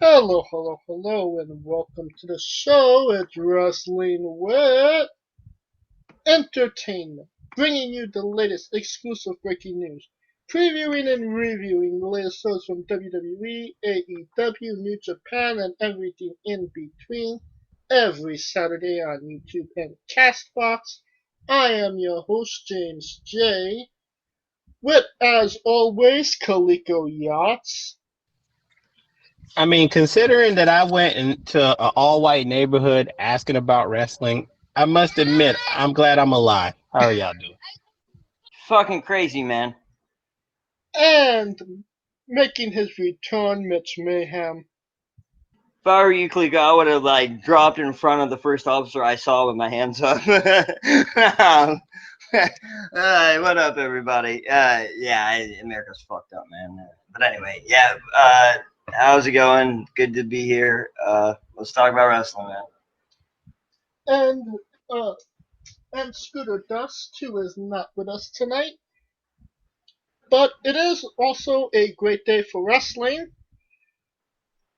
Hello, hello, hello, and welcome to the show. It's Wrestling with Entertainment, bringing you the latest exclusive breaking news, previewing and reviewing the latest shows from WWE, AEW, New Japan, and everything in between every Saturday on YouTube and Castbox. I am your host, James J. With, as always, Kaliko Yachts. I mean, considering that I went into an all-white neighborhood asking about wrestling, I must admit I'm glad I'm alive. How are y'all doing? Fucking crazy, man. And making his return, Mitch Mayhem. If I were you, Cleco, I would have dropped in front of the first officer I saw with my hands up. What up, everybody? America's fucked up, man. But anyway, how's it going? Good to be here. Let's talk about wrestling, man. And uh, and Scooter Dust too is not with us tonight. But it is also a great day for wrestling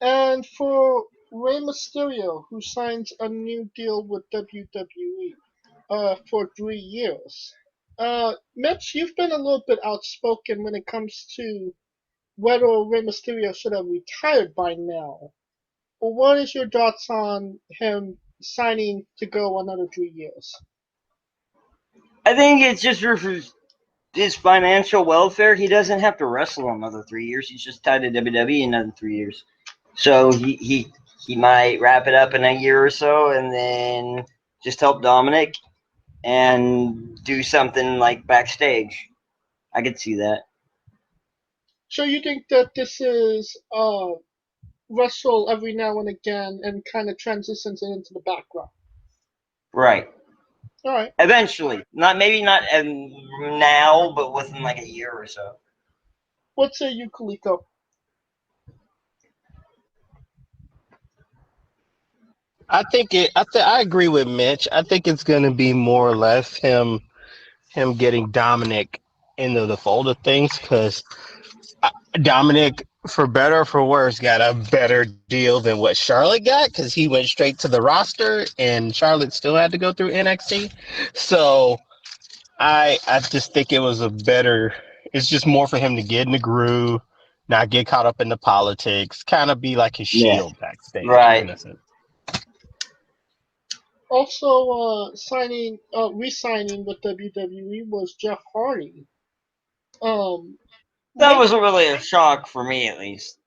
and for Rey Mysterio, who signs a new deal with WWE for 3 years. Mitch, you've been a little bit outspoken when it comes to whether Rey Mysterio should have retired by now. Well, what is your thoughts on him signing to go another 3 years? I think it's just for his financial welfare. He doesn't have to wrestle another 3 years. He's just tied to WWE another 3 years. So he might wrap it up in a year or so, and then just help Dominic and do something like backstage. I could see that. So you think that this is wrestle every now and again and kind of transitions it into the background? Right. All right. Eventually, maybe not now, but within like a year or so. What say you, Kaliko? I agree with Mitch. I think it's going to be more or less him getting Dominic into the fold of things because Dominic, for better or for worse, got a better deal than what Charlotte got because he went straight to the roster and Charlotte still had to go through NXT. So I just think it was a better. It's just more for him to get in the groove, not get caught up in the politics, kind of be like his Yeah. shield backstage in Right. a sense. Also, re-signing with WWE was Jeff Hardy. Um, That what wasn't really a shock for me, at least.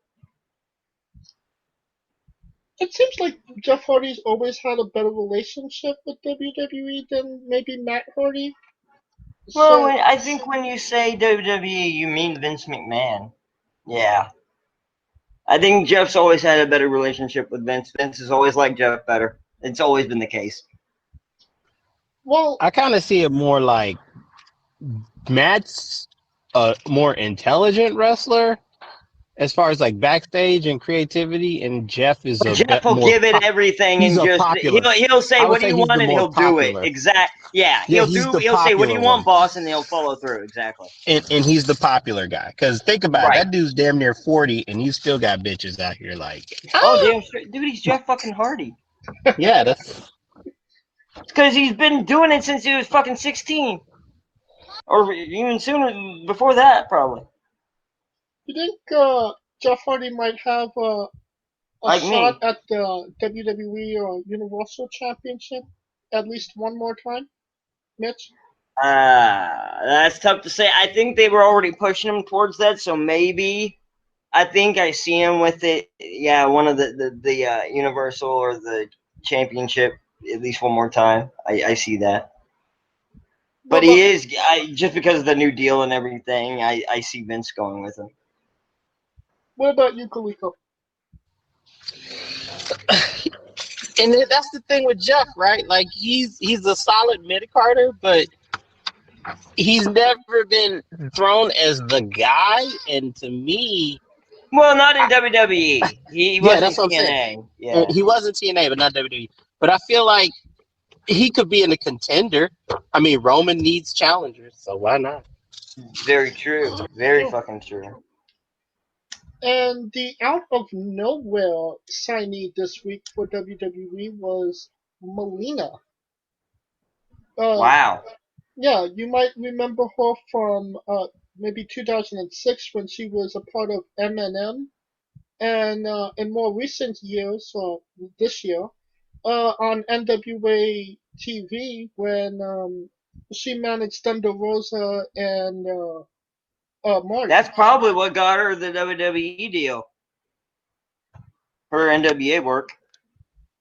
it seems like Jeff Hardy's always had a better relationship with WWE than maybe Matt Hardy. Well, So, I think when you say WWE, you mean Vince McMahon. Yeah. I think Jeff's always had a better relationship with Vince. Vince has always liked Jeff better. It's always been the case. well, I kind of see it more like Matt's a more intelligent wrestler as far as like backstage and creativity, and Jeff is But a Jeff bit will more. give it everything He's and a just popular. he'll say I would what do say you he's the want and more he'll do it. popular. Yeah, Yeah, he's the he'll say what do popular you one. want, boss, and he'll follow through. Exactly. And he's the popular guy. Because think about it, Right. that dude's damn near 40, and he's still got bitches out here like, Oh ah! damn straight. Dude, he's Jeff fucking Hardy. Yeah, that's Because he's been doing it since he was fucking 16. Or even sooner before that, probably. you think Jeff Hardy might have a Like shot me. at the WWE or Universal Championship at least one more time, Mitch? That's tough to say. I think they were already pushing him towards that, so maybe. I think I see him with it. Yeah, one of the Universal or the Championship at least one more time. I see that. What But about he is just because of the new deal and everything. I see Vince going with him. what about you, Kaliko? and that's the thing with Jeff, right? Like he's a solid mid carder, but he's never been thrown as the guy. And to me, Well, not in WWE. He yeah, was that's in what I'm saying. TNA. Yeah. He was in TNA, but not WWE. But I feel like he could be in a contender. I mean, Roman needs challengers, so why not? Very true. Very True. fucking true. And the out of nowhere signee this week for WWE was Melina. Uh, Wow. yeah, you might remember her from maybe 2006 when she was a part of MNM, and in more recent years, or this year, on NWA TV when she managed Thunder Rosa and Marty. That's probably what got her the WWE deal. Her NWA work.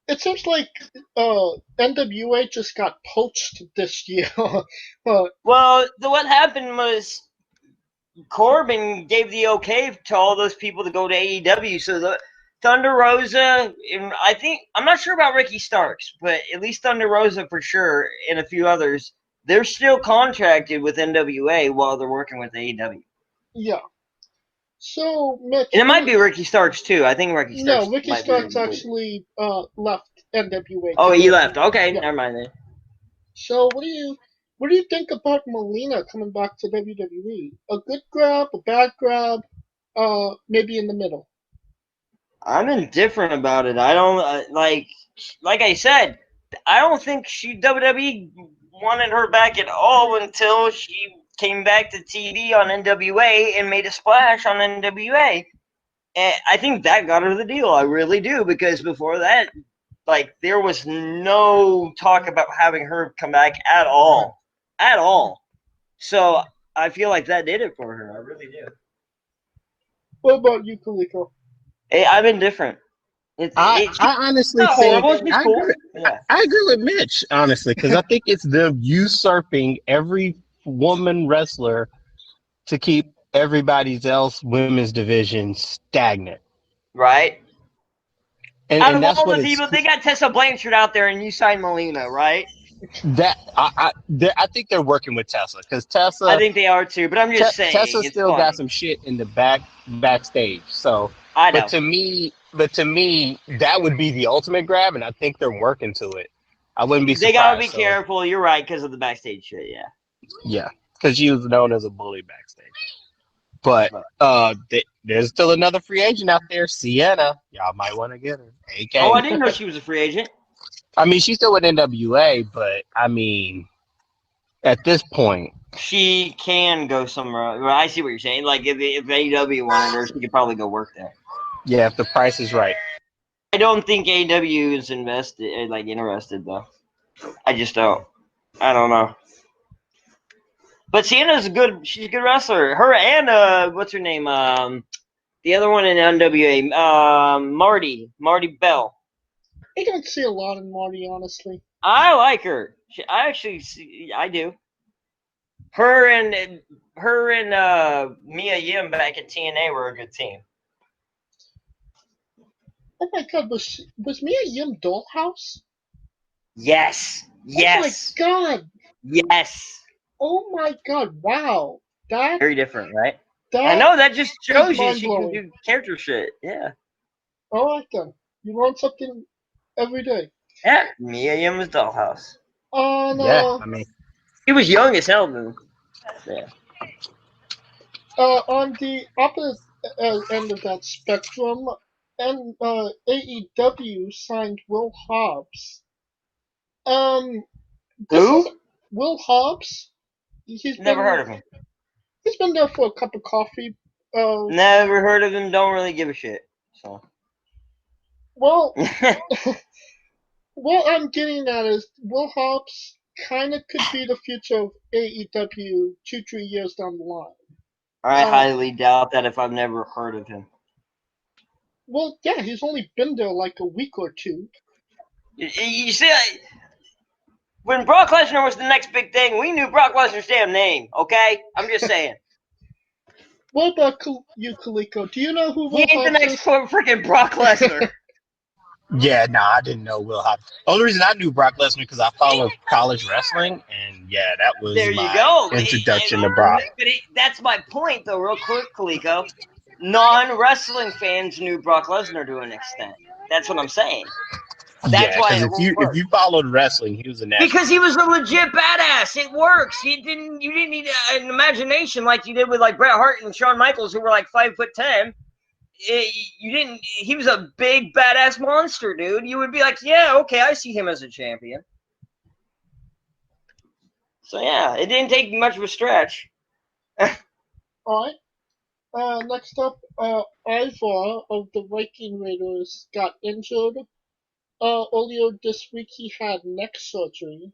It seems like NWA just got poached this year. Well, what happened was Corbin gave the okay to all those people to go to AEW. So the Thunder Rosa, and I'm not sure about Ricky Starks, but at least Thunder Rosa for sure, and a few others, they're still contracted with NWA while they're working with AEW. Yeah. So, Mitch. And it might be Ricky Starks too. I think Ricky Starks. No, Ricky Starks actually left NWA. Oh, he left. Okay, yeah. Never mind then. So, what do you think about Melina coming back to WWE? A good grab, a bad grab, maybe in the middle? I'm indifferent about it. I don't like I said, I don't think WWE wanted her back at all until she came back to TV on NWA and made a splash on NWA. And I think that got her the deal. I really do, because before that, there was no talk about having her come back at all. At all. So I feel like that did it for her. I really do. What about you, Kaliko? I'm indifferent. I honestly think I agree with Mitch, honestly, because I think it's them usurping every woman wrestler to keep everybody's else women's division stagnant. Right. Out of that's all what the people, they got Tessa Blanchard out there, and you signed Melina, right? I think they're working with Tessa, because Tessa. I think they are too, but I'm just saying. Tessa still got some shit in the backstage. So, I know. But to me, that would be the ultimate grab, and I think they're working to it. I wouldn't be surprised. They gotta be careful. You're right, because of the backstage shit. Yeah. Yeah, because she was known as a bully backstage. But there's still another free agent out there, Sienna. Y'all might want to get her. AK. Oh, I didn't know she was a free agent. I mean, she's still with NWA, but I mean, at this point, she can go somewhere. Well, I see what you're saying. Like if AEW wanted her, she could probably go work there. Yeah, if the price is right. I don't think AEW is interested though. I just don't. I don't know. But Sienna's she's a good wrestler. Her and what's her name? The other one in NWA, Marty Bell. I don't see a lot in Marty, honestly. I like her. I do. Her and Mia Yim back at TNA were a good team. Oh my God, was Mia Yim Dollhouse? Yes. Yes. Oh my God. Yes. Oh my God! Wow, that very different, right? I know, that just shows you she can do character shit. Yeah. All right then, you learn something every day. Yeah, Mia Yim was Dollhouse. Oh no. Yeah, I mean, he was young as hell, man. Yeah. On the opposite end of that spectrum, and AEW signed Will Hobbs. Who? Will Hobbs. Never heard of him. He's been there for a cup of coffee. Never heard of him. Don't really give a shit. So. Well, what I'm getting at is Will Hobbs kind of could be the future of AEW 2-3 years down the line. I highly doubt that if I've never heard of him. Well, yeah, he's only been there like a week or two. You see, when Brock Lesnar was the next big thing, we knew Brock Lesnar's damn name, okay? I'm just saying. What about you, Kaliko? Do you know who Will Hobbs is? He ain't the next freaking Brock Lesnar. Yeah, no, I didn't know Will Hobbs. The only reason I knew Brock Lesnar because I followed college wrestling, and yeah, that was my introduction to Brock. But that's my point, though, real quick, Kaliko. Non-wrestling fans knew Brock Lesnar to an extent. That's what I'm saying. That's why if you followed wrestling, he was a national. Because he was a legit badass. It works. You didn't need an imagination like you did with like Bret Hart and Shawn Michaels, who were like 5'10". you didn't. He was a big badass monster, dude. You would be like, yeah, okay, I see him as a champion. So yeah, it didn't take much of a stretch. Alright. Next up, Ivar of the Viking Raiders got injured. Earlier this week he had neck surgery.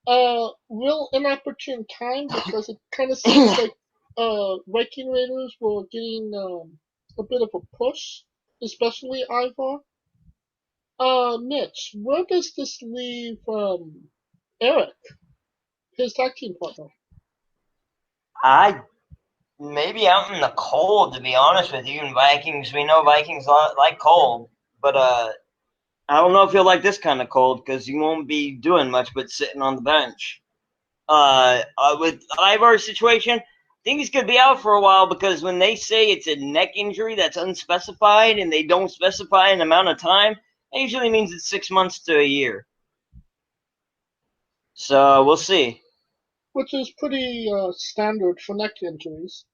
Real inopportune time because it kind of seems like Viking Raiders were getting a bit of a push, especially Ivar. Mitch, where does this leave Eric, his tag team partner? I maybe out in the cold, to be honest with you. And Vikings, we know Vikings like cold, but I don't know if you'll like this kind of cold because you won't be doing much but sitting on the bench. With Ivar's situation, I think he's going to be out for a while because when they say it's a neck injury that's unspecified and they don't specify an amount of time, it usually means it's 6 months to a year. So we'll see. Which is pretty standard for neck injuries.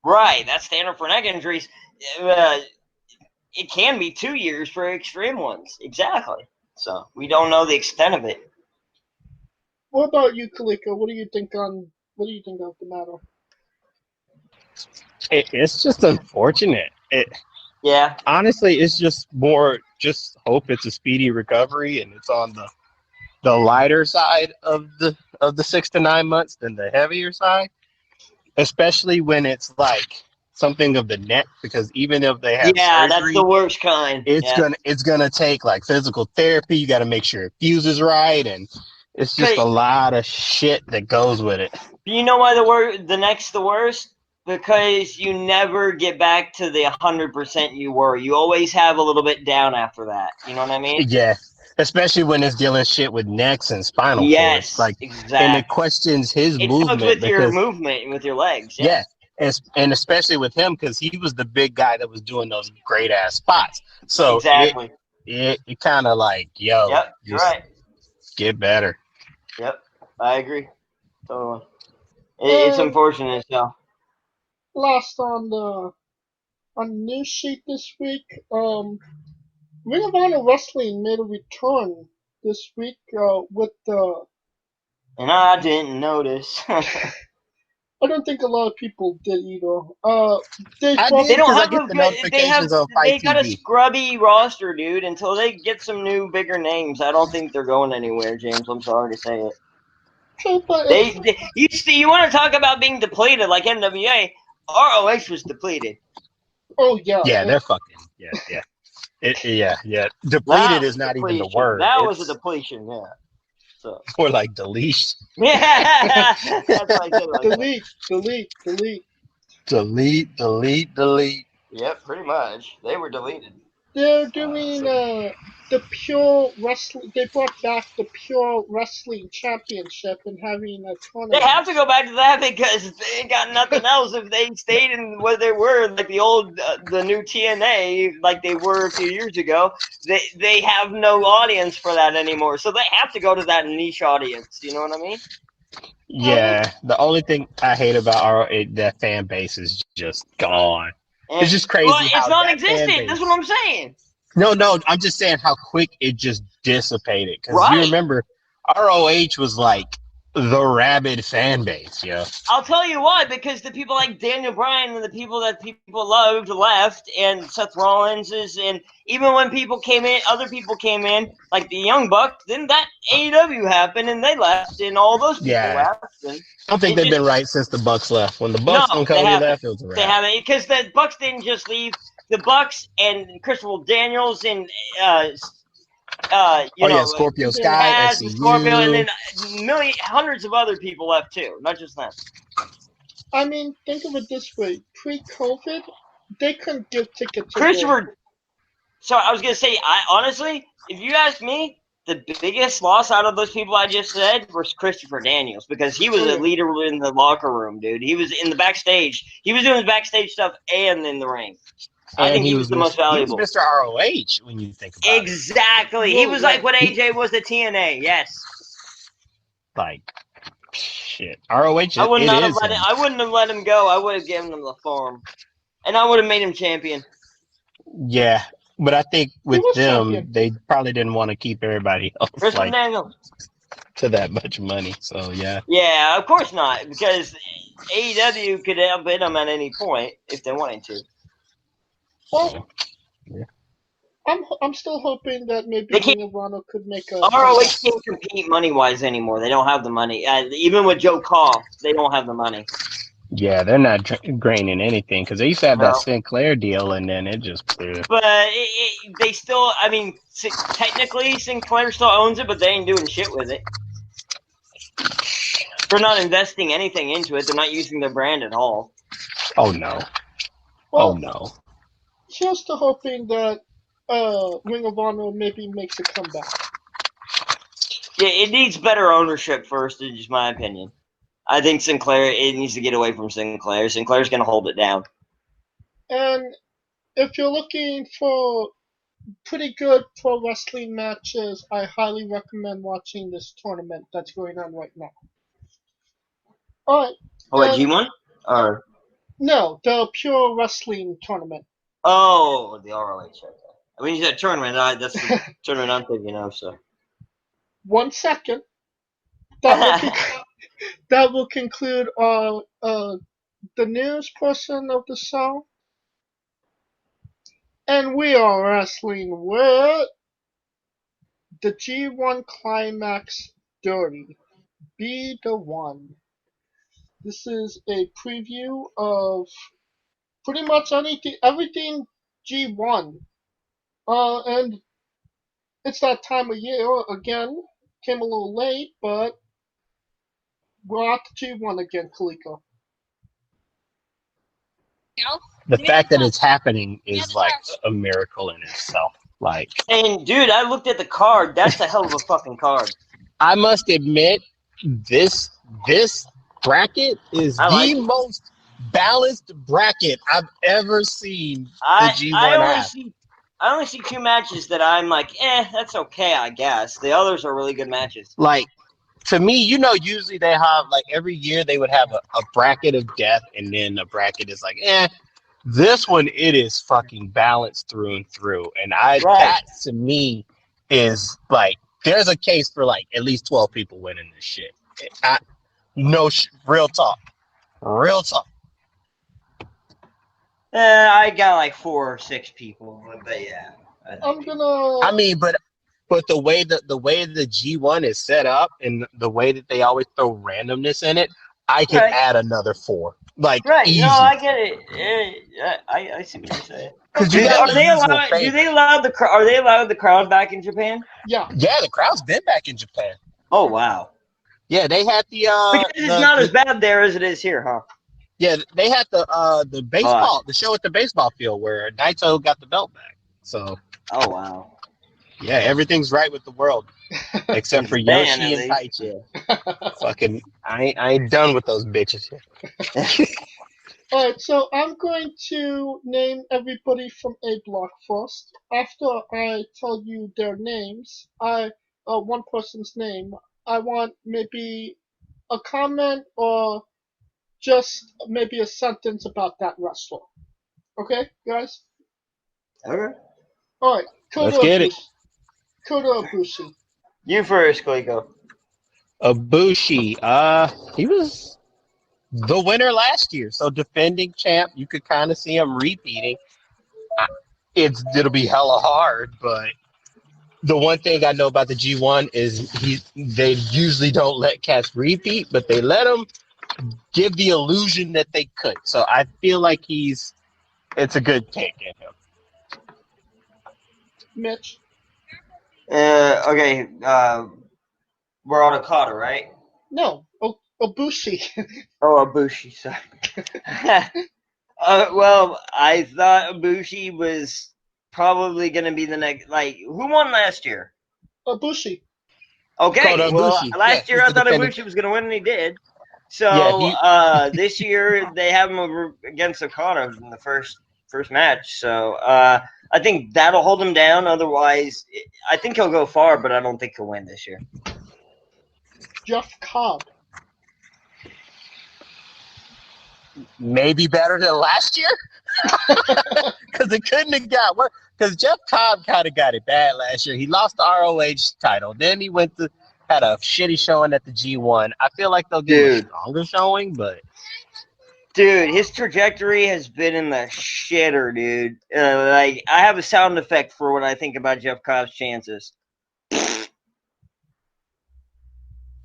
Right, that's standard for neck injuries. It can be 2 years for extreme ones. Exactly. So we don't know the extent of it. What about you, Kaliko? What do you think of the matter? It's just unfortunate. Yeah. Honestly, it's just more. Just hope it's a speedy recovery and it's on the lighter side of the 6 to 9 months than the heavier side. Especially when it's like something of the neck, because even if they have that's surgery, the worst kind. it's gonna take like physical therapy. You got to make sure it fuses right, and it's just a lot of shit that goes with it. You know why the neck's the worst? Because you never get back to the 100% you were. You always have a little bit down after that. You know what I mean? Yeah, especially when it's dealing shit with necks and spinal cords. Like, exactly. and it questions his movement with your movement and with your legs. Yeah. And especially with him, because he was the big guy that was doing those great ass spots. So exactly. It kind of like, yo, yep, you're right. Get better. Yep, I agree. Totally. It's unfortunate, so. Last on the news sheet this week, Ring of Honor Wrestling made a return this week with the. And I didn't notice. I don't think a lot of people did either. They don't have a good. They got a scrubby roster, dude. Until they get some new, bigger names, I don't think they're going anywhere, James. I'm sorry to say it. True, but you want to talk about being depleted like NWA? ROH was depleted. Oh yeah. Yeah, they're fucking. Yeah. Depleted is not even the word. That was a depletion. Yeah. So. Or like deletion. Yeah. That's why I said like delete. Yep, pretty much. They were deleted. They're doing the Pure Wrestling. They brought back the Pure Wrestling Championship and having a tournament. They have to go back to that because they ain't got nothing else. If they stayed in where they were, like the old, the new TNA, like they were a few years ago, they have no audience for that anymore. So they have to go to that niche audience. You know what I mean? Yeah. The only thing I hate about that fan base is just gone. It's just crazy. Well, it's non-existent. That's what I'm saying. No, I'm just saying how quick it just dissipated. Because you remember, ROH was like the rabid fan base, yeah. I'll tell you why. Because the people like Daniel Bryan and the people that people loved left, and Seth Rollins and even when people came in, other people came in, like the Young Bucks. Then that AEW happened, and they left, and all those people left. And I don't think they've been right since the Bucks left. When the Bucks and Cody left, it was a wrap. They haven't, because the Bucks didn't just leave. The Bucks and Christopher Daniels and Scorpio Sky, SCU. Scorpio, and then hundreds of other people left too, not just them. I mean, think of it this way: pre-COVID, they couldn't give tickets. Christopher. So I was gonna say, honestly, if you ask me, the biggest loss out of those people I just said was Christopher Daniels, because he was a leader in the locker room, dude. He was in the backstage. He was doing his backstage stuff and in the ring. I think he was the most valuable. He was Mr. ROH when you think about it. Exactly. He was like what AJ was to TNA. Yes. Like, shit. ROH. I wouldn't have let him go. I would have given him the farm, and I would have made him champion. Yeah, but I think He with was them, champion. they probably didn't want to keep everybody else Christopher like Daniels. to that much money. So yeah. Yeah, of course not, because AEW could outbid them at any point if they wanted to. Well, Yeah. I'm still hoping that maybe They can't. Ring of Honor could make a ROH comeback. can't compete money wise anymore. They don't have the money. Even with Joe Call, they don't have the money. Yeah, they're not graining anything because they used to have that No. Sinclair deal, and then it just. But they still, I mean, technically Sinclair still owns it, but they ain't doing shit with it. They're not investing anything into it. They're not using their brand at all. Oh no. Well, Oh no. here's to hoping that Ring of Honor maybe makes a comeback. Yeah, it needs better ownership first, in just my opinion. I think Sinclair, it needs to get away from Sinclair. Sinclair's going to hold it down. And if you're looking for pretty good pro wrestling matches, I highly recommend watching this tournament that's going on right now. Alright. Oh, at G1? Or No, the pure wrestling tournament. oh, the ROH. Okay. I mean, you said tournament. That's the tournament I'm thinking of. So 1 second. That will conclude the news portion of the show. And we are wrestling with the G1 Climax Dirty. Be the One. This is a preview of pretty much everything G1. And it's that time of year again. Came a little late, but we're at the G1 again, Kaliko. The fact that it's happening is like a miracle in itself. Like, and dude, I looked at the card. That's a hell of a fucking card. I must admit, this bracket is I like the it. most balanced bracket I've ever seen the I G1 have. only see two matches that I'm like, that's okay, I guess. The others are really good matches. Like, to me, usually they have, like, every year they would have a bracket of death, and then a bracket is like, This one, it is fucking balanced through and through. And that to me is like, there's a case for like at least 12 people winning this shit. Real talk. Real talk. I got like 4 or 6 people, but yeah. I mean, but the way the G1 is set up and the way that they always throw randomness in it, I could add another 4. Like, easy. No, I get it. I see what you're saying. Because are they allowed the crowd back in Japan? Yeah. Yeah, the crowd's been back in Japan. Oh wow. Yeah, they had because it's not as bad there as it is here, huh? Yeah, they had the baseball, the show at the baseball field where Naito got the belt back. So. Oh wow. Yeah, everything's right with the world, except for Yoshi and Taichi. Yeah. Fucking, I ain't done with those bitches yet. Alright, so I'm going to name everybody from A block first. After I tell you their names, one person's name, I want maybe a comment or just maybe a sentence about that wrestler. Okay, guys? Okay. Alright, Let's get it. Kota Ibushi. You first, Clayco. Ibushi, he was the winner last year, so defending champ. You could kind of see him repeating. It'll be hella hard, but the one thing I know about the G1 is they usually don't let cats repeat, but they let them give the illusion that they could. So I feel like it's a good take in him. Mitch. Okay. We're on Okada, right? No, Ibushi. Oh, Ibushi. Sorry. Well, I thought Ibushi was probably going to be the next. Like, who won last year? Ibushi. Okay, well, last year I thought Ibushi was going to win, and he did. So this year they have him against Okada in the first match. So I think that'll hold him down. Otherwise, I think he'll go far, but I don't think he'll win this year. Jeff Cobb. Maybe better than last year. Because it couldn't have got worse. Because Jeff Cobb kind of got it bad last year. He lost the ROH title. Then he had a shitty showing at the G1. I feel like they'll give him a Dude. stronger showing, but Dude, his trajectory has been in the shitter, dude. Like, I have a sound effect for what I think about Jeff Cobb's chances.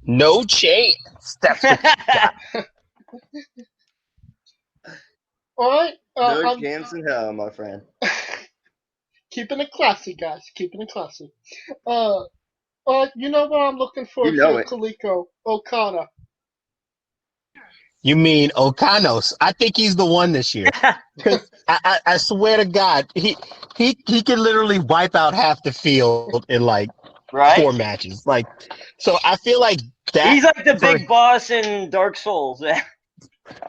no chance. That's what you got. All right. No chance in hell, my friend. Keeping it classy, guys. Keeping it classy. You know what I'm looking for You know here, it. Kaliko Okada. You mean Okanos? I think he's the one this year. Because I swear to God, he can literally wipe out half the field in like Right? 4 matches. Like, so I feel like that He's like the big boss in Dark Souls.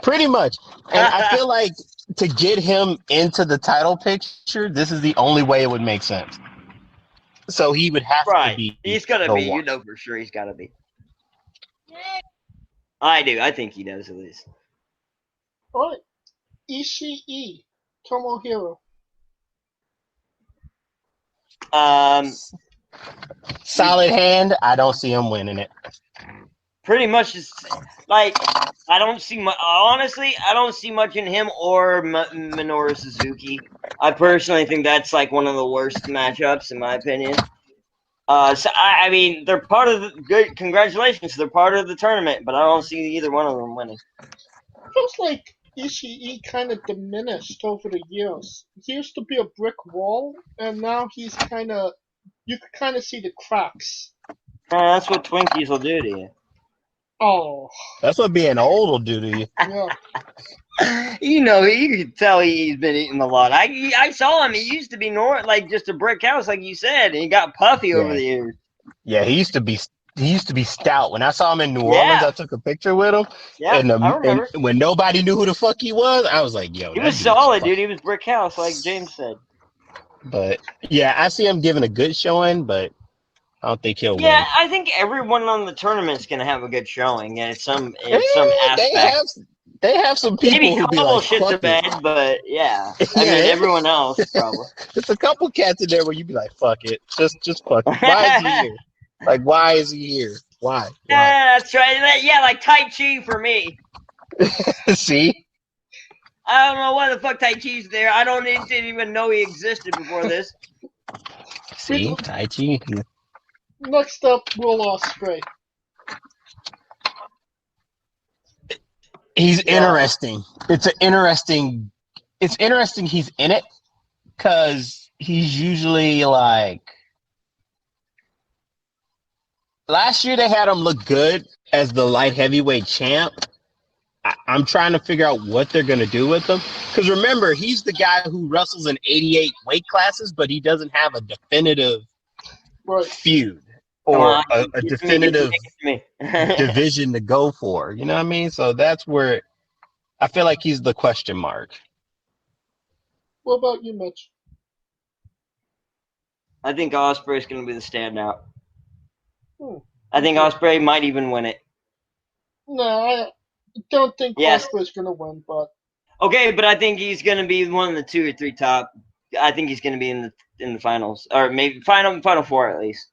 pretty much. And I feel like to get him into the title picture, this is the only way it would make sense. So he would have to Right. be. He's gonna the be. one. You know for sure he's gotta be. I do. I think he does at least. All right. Ishii Tomohiro. Solid hand. I don't see him winning it. Pretty much just like I don't see much. Honestly, I don't see much in him or Minoru Suzuki. I personally think that's like one of the worst matchups in my opinion. So I mean, they're part of the good. Congratulations, they're part of the tournament, but I don't see either one of them winning. Feels like Ishii kind of diminished over the years. He used to be a brick wall, and now he's kind of. You can kind of see the cracks. That's what Twinkies will do to you. Oh. That's what being old will do to you. Yeah. You know, you can tell he's been eating a lot. I saw him. He used to be like just a brick house, like you said, and he got puffy over the years. Yeah, he used to be stout. When I saw him in New Orleans, I took a picture with him. Yeah, I remember. And when nobody knew who the fuck he was, I was like, yo, He that was dude's solid, fucking. dude. He was brick house, like James said. But yeah, I see him giving a good showing, but I don't think he'll Yeah, win. I think everyone on the tournament's gonna have a good showing in some aspect. They have some people Maybe who be Cobble like, shit the fuck it. bed, but yeah. I Yeah, mean, everyone else probably. There's a couple cats in there where you be like, fuck it. Just fuck it. Why is he here? Like, why is he here? Why? Yeah, that's right. Yeah, like Tai Chi for me. See? I don't know why the fuck Tai Chi's there. I didn't even know he existed before this. See? Tai Chi. Next up, Will Ospreay. He's interesting. It's interesting he's in it because he's usually like last year they had him look good as the light heavyweight champ. I'm trying to figure out what they're going to do with him because remember he's the guy who wrestles in 88 weight classes, but he doesn't have a definitive feud or a definitive division to go for. You know what I mean? So that's where I feel like he's the question mark. What about you, Mitch? I think Ospreay's going to be the standout. I think Ospreay might even win it. No, I don't think Ospreay's going to win, but okay, but I think he's going to be one of the 2 or 3 top. I think he's going to be in the finals, or maybe final 4 at least.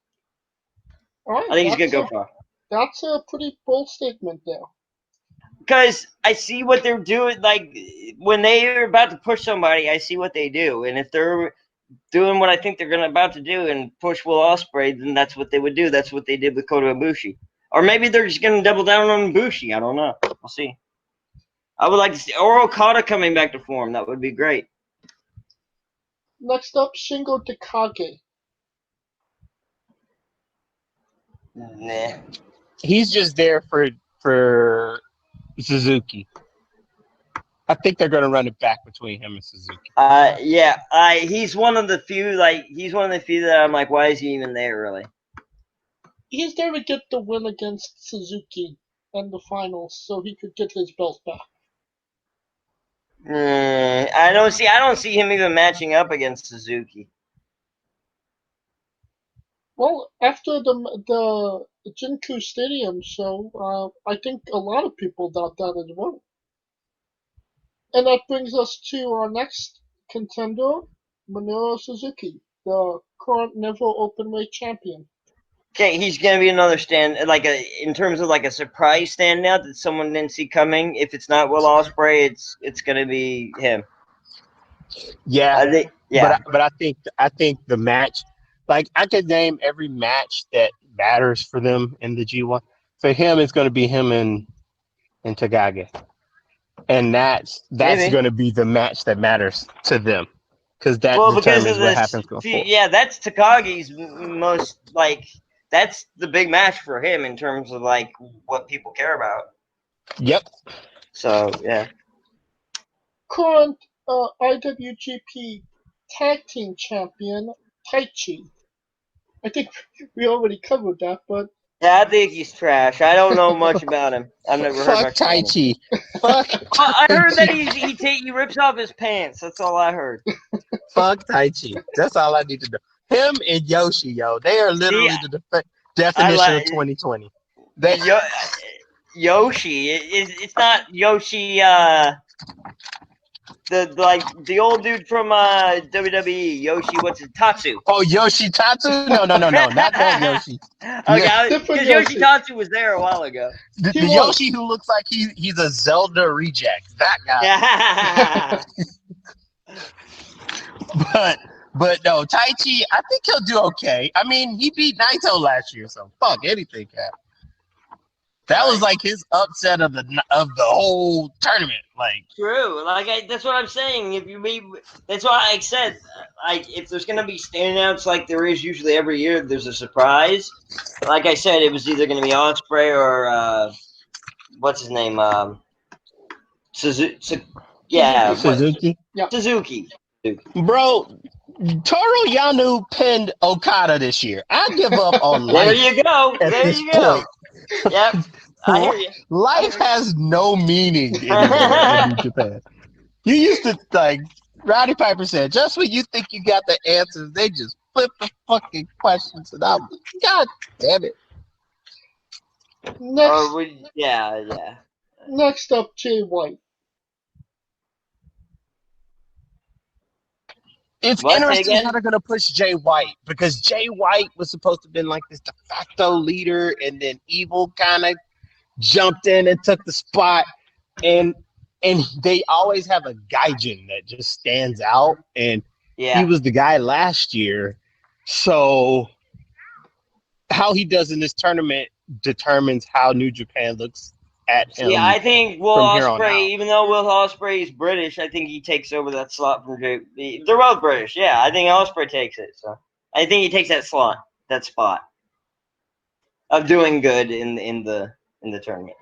Right, I think he's going to go far. That's a pretty bold statement there. Because I see what they're doing. Like when they are about to push somebody, I see what they do, and if they're doing what I think they're about to do and push Will Ospreay, then that's what they would do. That's what they did with Kota Ibushi. Or maybe they're just going to double down on Ibushi. I don't know. We'll see. I would like to see or Okada coming back to form. That would be great. Next up, Shingo Takagi. Nah. He's just there for Suzuki. I think they're going to run it back between him and Suzuki. He's one of the few. He's one of the few that I'm like, why is he even there? Really? He's there to get the win against Suzuki in the finals, so he could get his belt back. I don't see him even matching up against Suzuki. Well, after the Jinku Stadium show, I think a lot of people doubt that as well. And that brings us to our next contender, Minoru Suzuki, the current Never Openweight champion. Okay, he's gonna be another in terms of like a surprise standout that someone didn't see coming. If it's not Will Ospreay, it's gonna be him. Yeah, I think. Yeah, but I think the match, like I could name every match that matters for them in the G1. For him, it's going to be him and Takagi, and that's maybe. going to be the match that matters to them because that Well, because determines of what this, happens going forward. yeah, that's Takagi's most that's the big match for him in terms of like what people care about. Yep. So yeah. Current IWGP Tag Team Champion, Taichi. I think we already covered that, but Yeah, I think he's trash. I don't know much about him. I've never heard Fuck much about him. Taichi. Fuck I heard that Taichi. he rips off his pants. That's all I heard. Fuck Taichi. That's all I need to know. Him and Yoshi, yo, they are See, literally the I definition of like 2020. They, Yoshi. It's not Yoshi. The old dude from WWE. Yoshi. What's it? Tatsu. oh, Yoshi Tatsu? No, not that Yoshi. Okay, different because Yoshi Yoshi. Tatsu was there a while ago. The He was. Yoshi who looks like he's a Zelda reject. That guy. Yeah. But no, Taichi, I think he'll do okay. I mean, he beat Naito last year, so fuck anything, Cap. That was like his upset of the whole tournament. Like, True. That's what I'm saying. That's why I said, if there's gonna be standouts like there is usually every year, there's a surprise. Like I said, it was either gonna be Ospreay or what's his name? Suzuki. Yeah, Suzuki. Suzuki. Bro, Toru Yano pinned Okada this year. I give up on There life you go. at There this you go. point. Yep. I hear you. Life has no meaning anymore in New Japan. You used to Roddy Piper said, just when you think you got the answers, they just flip the fucking questions, and I'm God damn it. Next up, Jay White. It's interesting how they're gonna push Jay White because Jay White was supposed to have been like this de facto leader, and then Evil kind of jumped in and took the spot, and they always have a gaijin that just stands out, and he was the guy last year. So how he does in this tournament determines how New Japan looks at him. Yeah, I think Will Ospreay, even though Will Ospreay is British, I think he takes over that slot from Jay. They're both British. Yeah, I think Ospreay takes it. So I think he takes that spot of doing good in the tournament.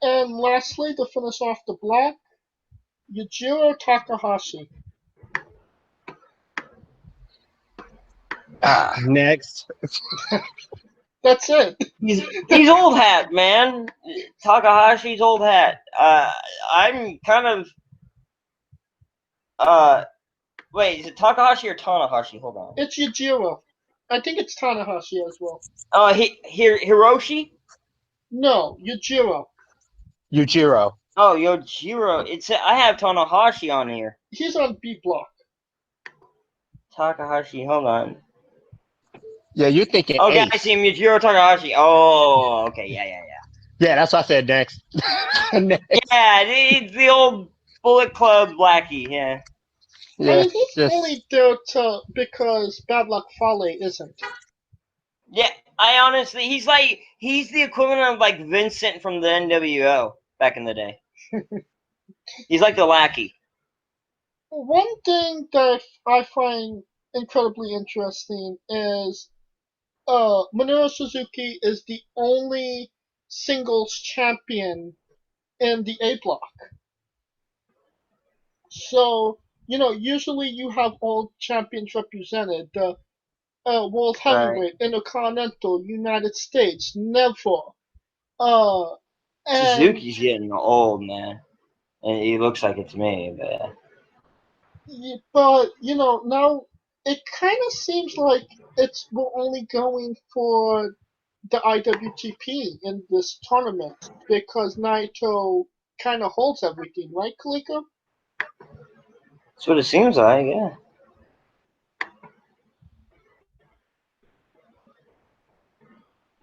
And lastly, to finish off the block, Yujiro Takahashi. Next. That's it. He's old hat, man. Takahashi's old hat. I'm kind of wait, is it Takahashi or Tanahashi? Hold on. It's Yujiro. I think it's Tanahashi as well. Hiroshi? No, Yujiro. Yujiro. Oh, Yojiro. I have Tanahashi on here. He's on B block. Takahashi, hold on. Yeah, you're thinking. Okay, Ace. I see him. Yujiro Takahashi. Oh, okay, yeah. Yeah, that's what I said next. Next. Yeah, it's the old Bullet Club Blackie. Yeah. I mean, he's only there because Bad Luck Fale isn't. Yeah, I honestly, he's the equivalent of like Vincent from the NWO back in the day. He's like the lackey. One thing that I find incredibly interesting is Minoru Suzuki is the only singles champion in the A block. So, usually you have all champions represented. The World Heavyweight, Intercontinental, United States, never. Suzuki's getting old, man. And he looks like it's me, but... But, now it kind of seems like we're only going for the IWGP in this tournament because Naito kind of holds everything, right, Kaliko? That's what it seems like, yeah.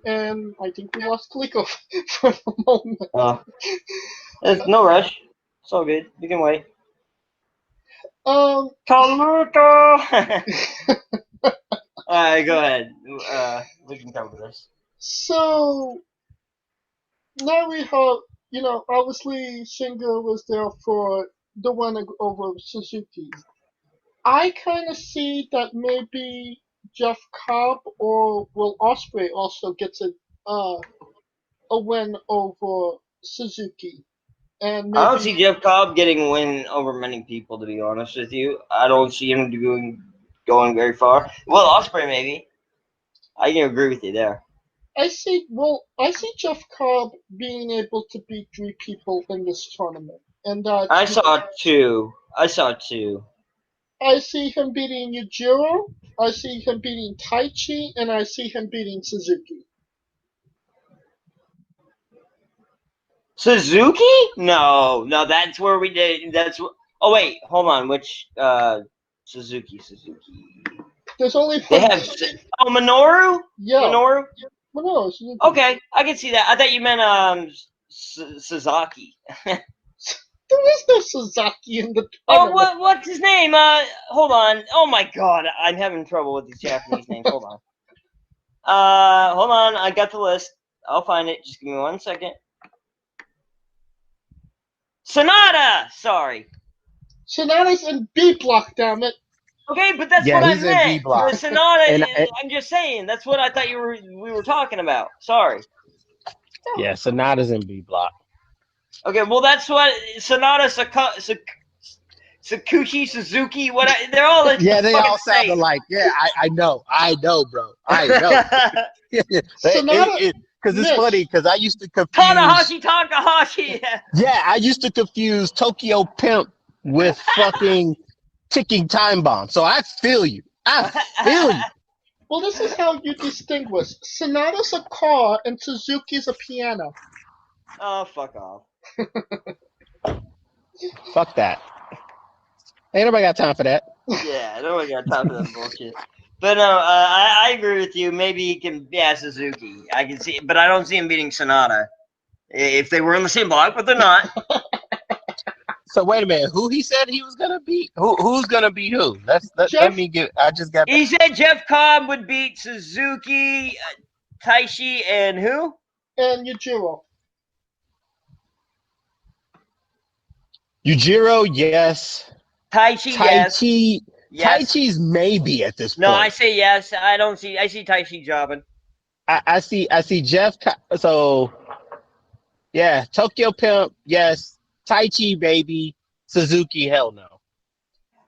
And I think we lost Kaliko for the moment. There's no rush. It's all good. You can wait. Um, Kaluto! Alright, go ahead. We can cover this. so now we have, obviously Shingo was there for the one over Suzuki. I kind of see that maybe Jeff Cobb or Will Ospreay also gets a win over Suzuki, and I don't maybe see Jeff Cobb getting a win over many people, to be honest with you. I don't see him going very far. Well, Osprey maybe. I can agree with you there. I see Jeff Cobb being able to beat 3 people in this tournament, and that I saw two. I see him beating Yujiro, I see him beating Taichi, and I see him beating Suzuki. Suzuki? No, that's where we did. Oh wait, hold on. Which Suzuki? There's only They one. have Minoru. Yeah. Minoru. No, Suzuki. Okay, I can see that. I thought you meant Sasaki. There is no Suzuki in the Oh, tournament. what's his name? Hold on. Oh my god, I'm having trouble with these Japanese names. Hold on. Hold on. I got the list. I'll find it. Just give me 1 second. Sonata. Sorry. Sonata's in B block, damn it. Okay, but that's Yeah, what I he's in B meant. block. The Sonata. And I'm just saying. That's what I thought we were talking about. Sorry. yeah, Sonata's in B block. Okay, well that's what Sonata Sakushi Suzuki. They're all in Yeah, the they fucking all sound same. alike. Yeah, I know, bro. I know. Sonata. Because it's funny because I used to confuse Takahashi. Yeah, I used to confuse Tokyo Pimp with fucking ticking time bomb. So I feel you. I feel you. Well, this is how you distinguish. Sonata's a car and Suzuki's a piano. Oh, fuck off. Fuck that. Ain't nobody got time for that. Yeah, nobody got time for that bullshit. But no, I agree with you. Maybe he can, Suzuki. I can see, but I don't see him beating Sonata. If they were in the same block, but they're not. So wait a minute. Who he said he was gonna beat? Who's gonna beat who? Let me get. I just got. He said Jeff Cobb would beat Suzuki, Taishi, and who? And Yujiro. Yujiro, yes. Taichi, yes. Taichi's maybe at this point. No, I say yes. I see Taichi jobbing. I see Jeff. So yeah, Tokyo Pimp, yes. Taichi, baby. Suzuki, hell no.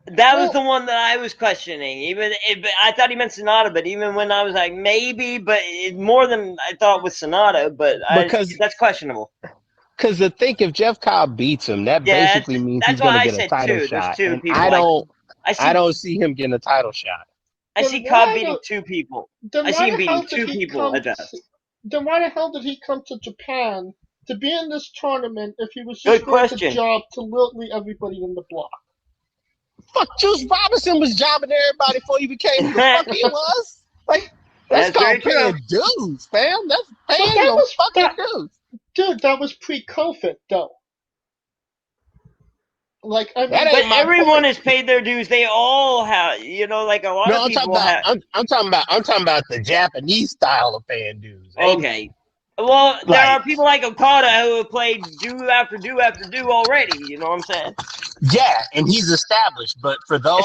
That was the one that I was questioning. I thought he meant Sonata, but even when I was like maybe, but more than I thought with Sonata, that's questionable. Because if Jeff Cobb beats him, that basically means he's going to get a title shot. And I don't see him getting a title shot. I see Cobb beating 2 people. I see him beating 2 people at best. Then why the hell did he come to Japan to be in this tournament if he was just going to job to literally everybody in the block? Fuck, Juice Robinson was jobbing everybody before he became who the fuck he was. Like, that's called paying dues, fam. That's paying your fucking dues. Dude, that was pre-COVID, though. Like, I mean, but everyone has paid their dues. They all have, like a lot of people have. I'm talking about the Japanese style of paying dues. Okay. Well, there are people like Okada who have played due after due after due already. You know what I'm saying? Yeah, and he's established. But for those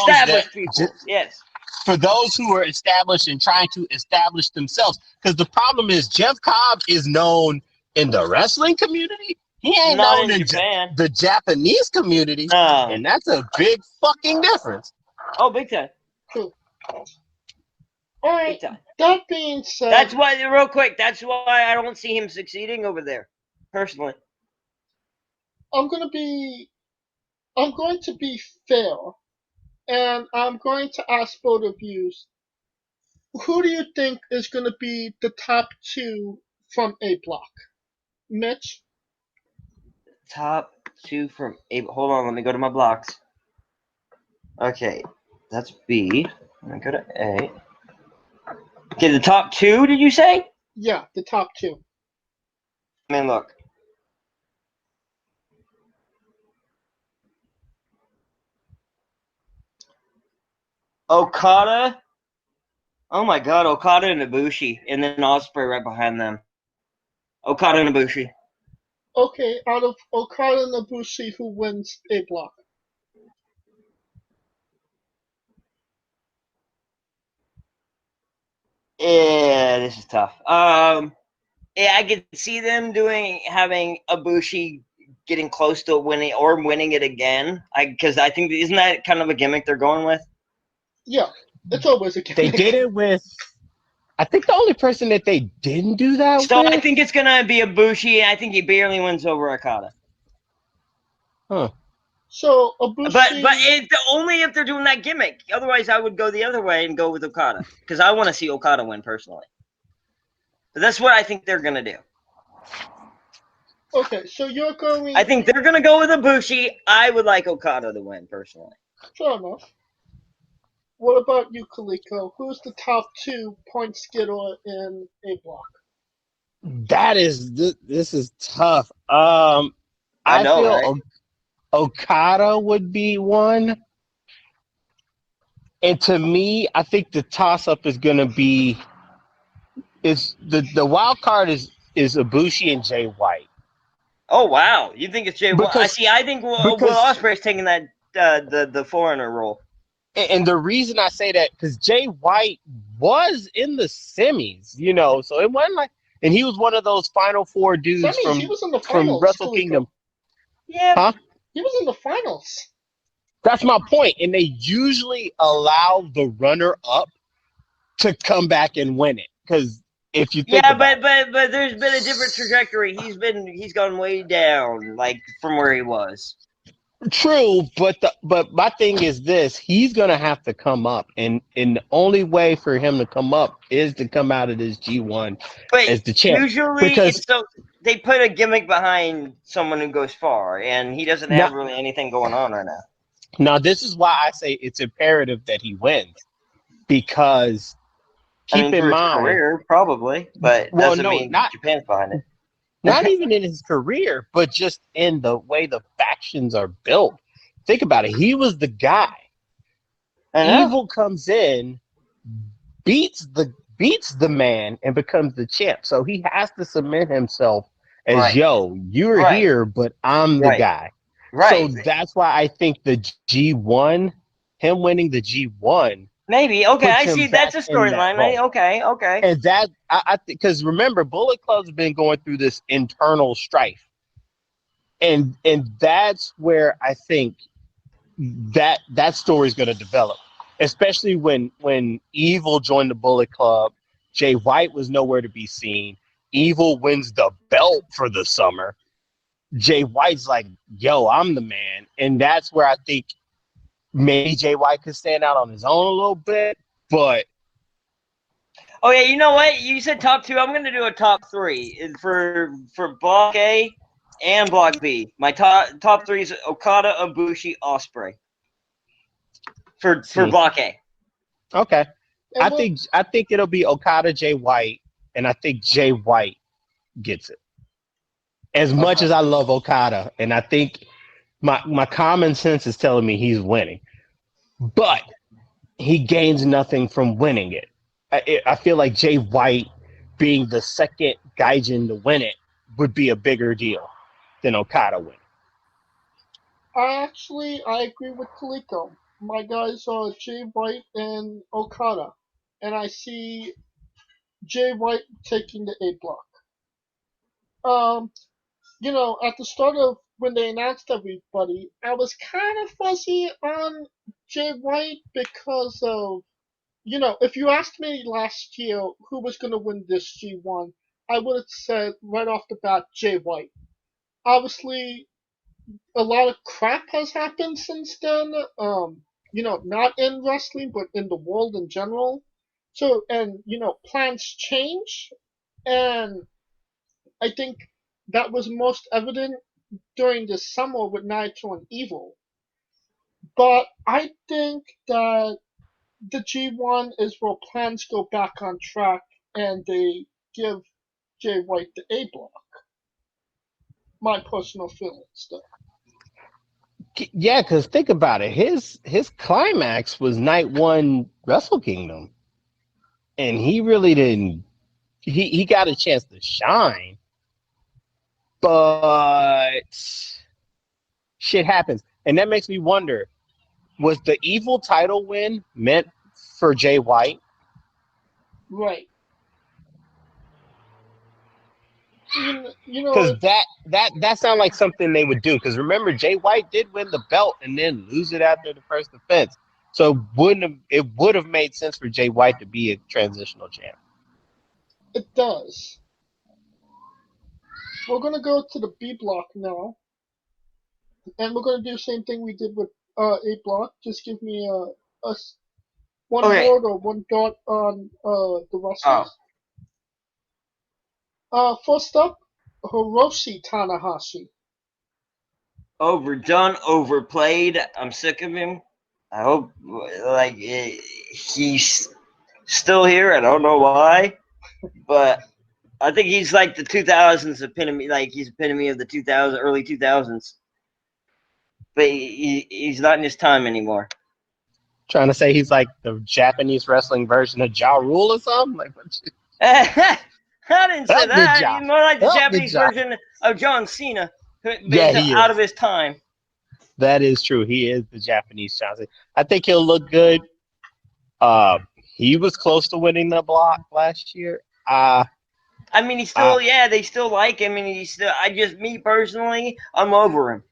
people, yes. For those who are established and trying to establish themselves, because the problem is Jeff Cobb is known in the wrestling community. He ain't known in the Japanese community, and that's a big fucking difference. Oh, big time. Cool. All right. That being said, that's why I don't see him succeeding over there, personally. I'm going to be fair, and I'm going to ask both of you, who do you think is going to be the top 2 from A block? Mitch? top 2 from A. Hold on, let me go to my blocks. Okay, that's B. Let me go to A. Okay, the top 2, did you say? Yeah, the top 2. I mean, look. Okada. Oh my god, Okada and Ibushi. And then Ospreay right behind them. Okada and Ibushi. Okay, out of Okada and Ibushi, who wins A block? Yeah, this is tough. Yeah, I could see them having Ibushi getting close to winning or winning it again. Because I think isn't that kind of a gimmick they're going with? Yeah, it's always a They gimmick. did it with. I think the only person that they didn't do that So I with. think it's gonna be Ibushi. I think he barely wins over Okada. Huh. So But Ibushi, only if they're doing that gimmick. Otherwise, I would go the other way and go with Okada because I want to see Okada win personally. But that's what I think they're gonna do. okay, so you're going. I think they're gonna go with Ibushi. I would like Okada to win personally. Fair enough. What about you, Kaliko? Who's the top 2 points getter in A block? That is this is tough. I I know, feel right? Okada would be one, and to me, I think the toss up is going to be is the wild card is Ibushi and Jay White Oh wow, you think it's Jay? Well, I because see. I think Will because Ospreay's taking that the foreigner role. and the reason I say that because Jay White was in the semis, so it wasn't like, and he was one of those Final Four dudes Semis, he from was in the from finals, Wrestle Kingdom, Kaliko. Yeah, huh? He was in the finals. That's my point, and they usually allow the runner up to come back and win it because if you think yeah, about but there's been a different trajectory. He's gone way down, like from where he was. it, true, but my thing is this: he's gonna have to come up, and the only way for him to come up is to come out of this G1 But as the champ usually because it's so they put a gimmick behind someone who goes far, and he doesn't now, have really anything going on right now. now this is why I say it's imperative that he wins because I keep mean, in for his mind, career, probably, but well, doesn't no, mean not Japan's behind not it. even in his career, but just in the way the factions are built. Think about it. He was the guy. I know, Evil comes in, beats the man, and becomes the champ. So he has to cement himself as right, yo, you're right, here, but I'm the right, guy. So right. that's why I think the G1, him winning the G1, Maybe okay. puts I him see. That's back a in that storyline. role. Okay, okay. And that I because remember, Bullet Club's been going through this internal strife, and that's where I think that story is going to develop, especially when Evil joined the Bullet Club. Jay White was nowhere to be seen. Evil wins the belt for the summer. Jay White's like, "Yo, I'm the man," and that's where I think maybe Jay White could stand out on his own a little bit, but Oh yeah, you know what? You said top 2. I'm gonna do a top 3 for Block A and Block B. My top 3 is Okada, Ibushi, Ospreay for see, Block A. okay. And what? I think it'll be Okada, Jay White, and I think Jay White gets it. As much Okay. as I love Okada, and I think my common sense is telling me he's winning, but he gains nothing from winning it. I feel like Jay White being the second Gaijin to win it would be a bigger deal than Okada winning. I agree with Kaliko. My guys are Jay White and Okada. And I see Jay White taking the A block. Um, at the start of when they announced everybody, I was kind of fuzzy on Jay White because of, if you asked me last year who was going to win this G1, I would have said right off the bat Jay White. Obviously, a lot of crap has happened since then. Not in wrestling, but in the world in general. So, and plans change, and I think that was most evident during the summer with Naito and Evil. But I think that the G1 is where plans go back on track and they give Jay White the A block. My personal feelings, though. Yeah, because think about it. His climax was night one Wrestle Kingdom, and he really didn't. He got a chance to shine, but shit happens, and that makes me wonder: was the Evil title win meant for Jay White? Right. You know, Because that sounds like something they would do. Because remember, Jay White did win the belt and then lose it after the first defense. So it would have made sense for Jay White to be a transitional champ. it does. We're gonna go to the B block now, and we're gonna do the same thing we did with A block. Just give me one Okay. word or one dot on the wrestlers. First up, Hiroshi Tanahashi. Overdone, overplayed. I'm sick of him. I hope he's still here. I don't know why, but I think he's like the 2000s epitome. Like he's epitome of the 2000 early 2000s. But he's not in his time anymore. Trying to say he's like the Japanese wrestling version of Ja Rule or something? Like, I didn't say help me, that. Ja. He's more like the Help me, Japanese Ja. version of John Cena, but Yeah, he's he out is. of his time. That is true. He is the Japanese Johnson. I think he'll look good. He was close to winning the block last year. I mean, he's still, they still like him, and me personally, I'm over him.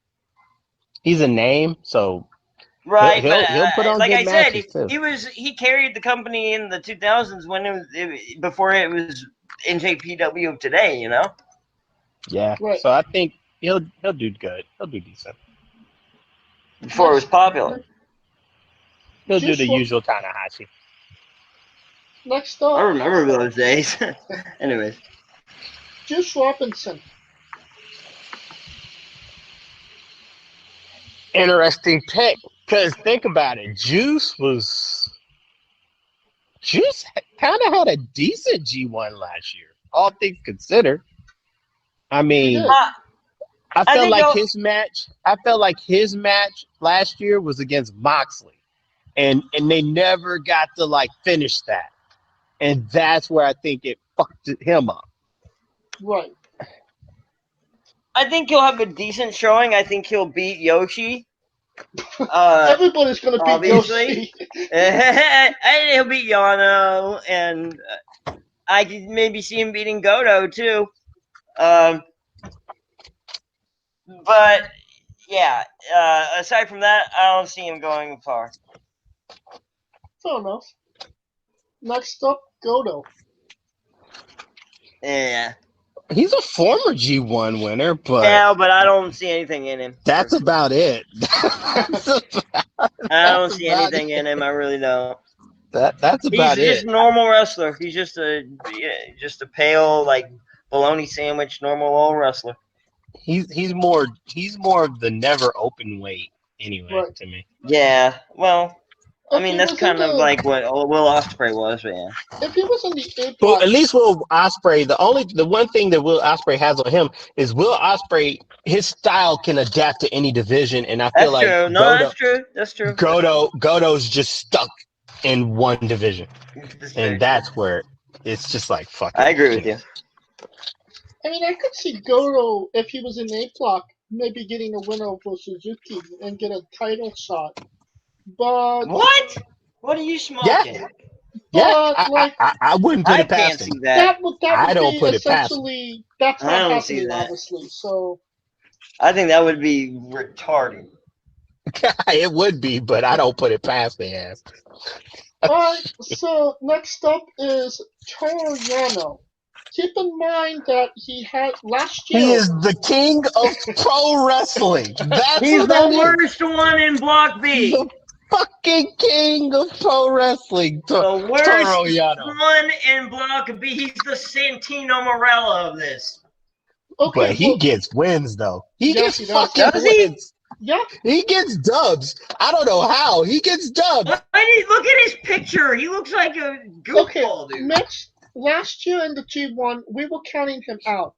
He's a name, so right. he'll put on like good I said, matches too. he carried the company in the 2000s when before it was NJPW of today, you know. Yeah, Right. so I think he'll do good. He'll do decent. Before it was popular. He'll do the usual Tanahashi. Next up, I remember those days. Anyways, Juice Robinson. Interesting pick, because think about it. Juice kind of had a decent G1 last year, all things considered. I mean, I felt like his match last year was against Moxley, and they never got to like finish that, and that's where I think it fucked him up. Right. I think he'll have a decent showing. I think he'll beat Yoshi. Everybody's gonna beat Yoshi. And he'll beat Yano, and I could maybe see him beating Goto too. But yeah, aside from that, I don't see him going far. Fair enough. Next up, Goto. Yeah. He's a former G1 winner, but I don't see anything in him. That's about it. I don't see anything in him. I really don't. That's about it. He's just a normal wrestler. He's just a pale bologna sandwich normal old wrestler. He's more of the never open weight anyway to me. Yeah, well, I mean that's kind of like what Will Ospreay was, but yeah. If he was on the A block, well, at least Will Ospreay. The one thing that Will Ospreay has on him is Will Ospreay. His style can adapt to any division, and I feel like that's true. That's true. Goto's just stuck in one division, and that's where it's just like fuck. I agree with you. I mean, I could see Goto if he was in A block, maybe getting a win over Suzuki and get a title shot. But what? What are you smoking? Yeah, I wouldn't put it past him. That I don't be put it past him. That's not happening, obviously. So I think that would be retarded. It would be, but I don't put it past the ass. Alright, so next up is Toru Yano. Keep in mind that he had last year. He is the king of pro wrestling. He's the worst one in Block B. The fucking king of pro wrestling. The worst one in Block B. He's the Santino Marella of this. Okay, but he well, gets wins though. He yeah, gets he does. fucking Does he? wins. Yeah. He gets dubs. I don't know how. He gets dubs. Look at his picture. He looks like a Okay, goofball, dude. last year in the G1, we were counting him out.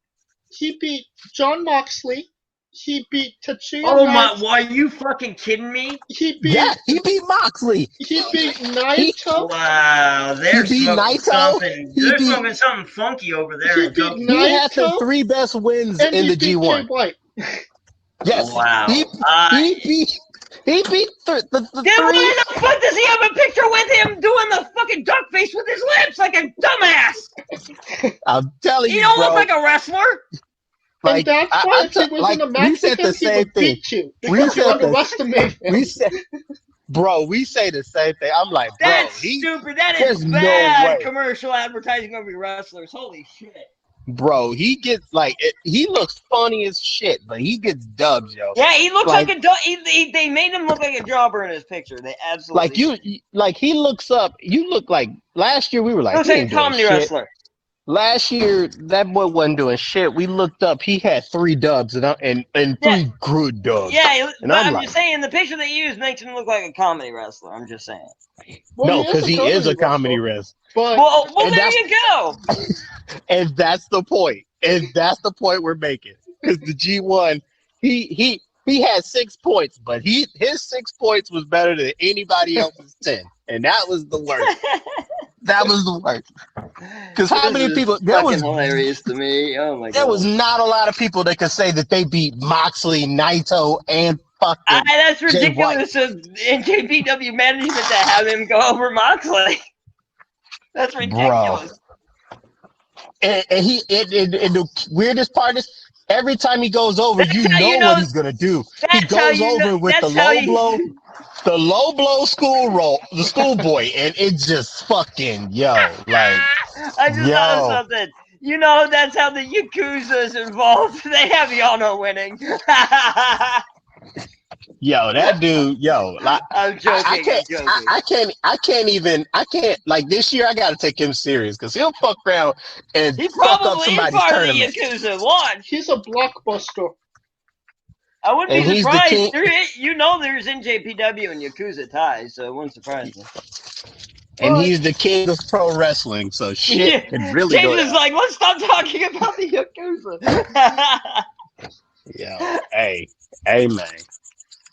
He beat John Moxley. He beat Tetsuya Oh my! Naito. Why are you fucking kidding me? He Yeah, beat he beat Moxley. he beat He Naito. Wow, they're beat smoking Naito. something. He They're beat. smoking something funky over there He in beat Tokyo. He had the Naito, 3 best wins and in he the beat Jay G1. White. Yes, he Wow. he beat the Then 3. why the fuck does he have a picture with him doing the fucking duck face with his lips like a dumbass? I'm telling He you, don't look bro. like a wrestler. And Like that's why if he was in like a we match with said the him, he same would thing. beat you We because you said the underestimate we him. said, bro. We say the same thing. I'm like, bro. That's stupid. That is There's no bad way, commercial advertising over wrestlers. Holy shit. bro. He gets like he looks funny as shit, but he gets dubs, yo. Yeah, he looks Like like a they made him look like a jobber in his picture. They like absolutely you like he looks up. You look like last year we were like looks he like a ain't doing comedy shit. wrestler. Last year that boy wasn't doing shit. We looked up. He had 3 dubs and Yeah, 3 good dubs. yeah, And but I'm I'm like, just saying the picture they used makes him look like a comedy wrestler. I'm just saying. Well, no, he is because a he is comedy a comedy wrestler, wrestler. but Well, And there that's you go. and that's the point. And that's the point we're making. Because the G1, he had 6 points, but his 6 points was better than anybody else's 10, and that was the worst. That was the worst. Because how This many is people? fucking hilarious to me. Oh my There was god. not a lot of people that could say that they beat Moxley, Naito, and fucking That's Jay White. ridiculous of NJPW management to have him go over Moxley. That's Bro. ridiculous. And the weirdest part is every time he goes over, That's you how know you what know. he's gonna do. He That's how goes you know. over with That's how you. the low blow school roll, the schoolboy, and it's just fucking like I just thought of yo, something. You know, that's how the Yakuza's involved. They have Yano winning. that dude, like I'm joking. I'm joking. I can't like this year. I gotta take him serious because he'll fuck around and He fuck up probably is somebody's part of the tournament, Yakuza. Watch. he's a blockbuster. I wouldn't and be he's the surprised. king. There's NJPW and Yakuza ties, so it wouldn't surprise me. And But he's the king of pro wrestling, so shit Yeah. could really James go is down. like, let's stop talking about the Yakuza. Hey, man,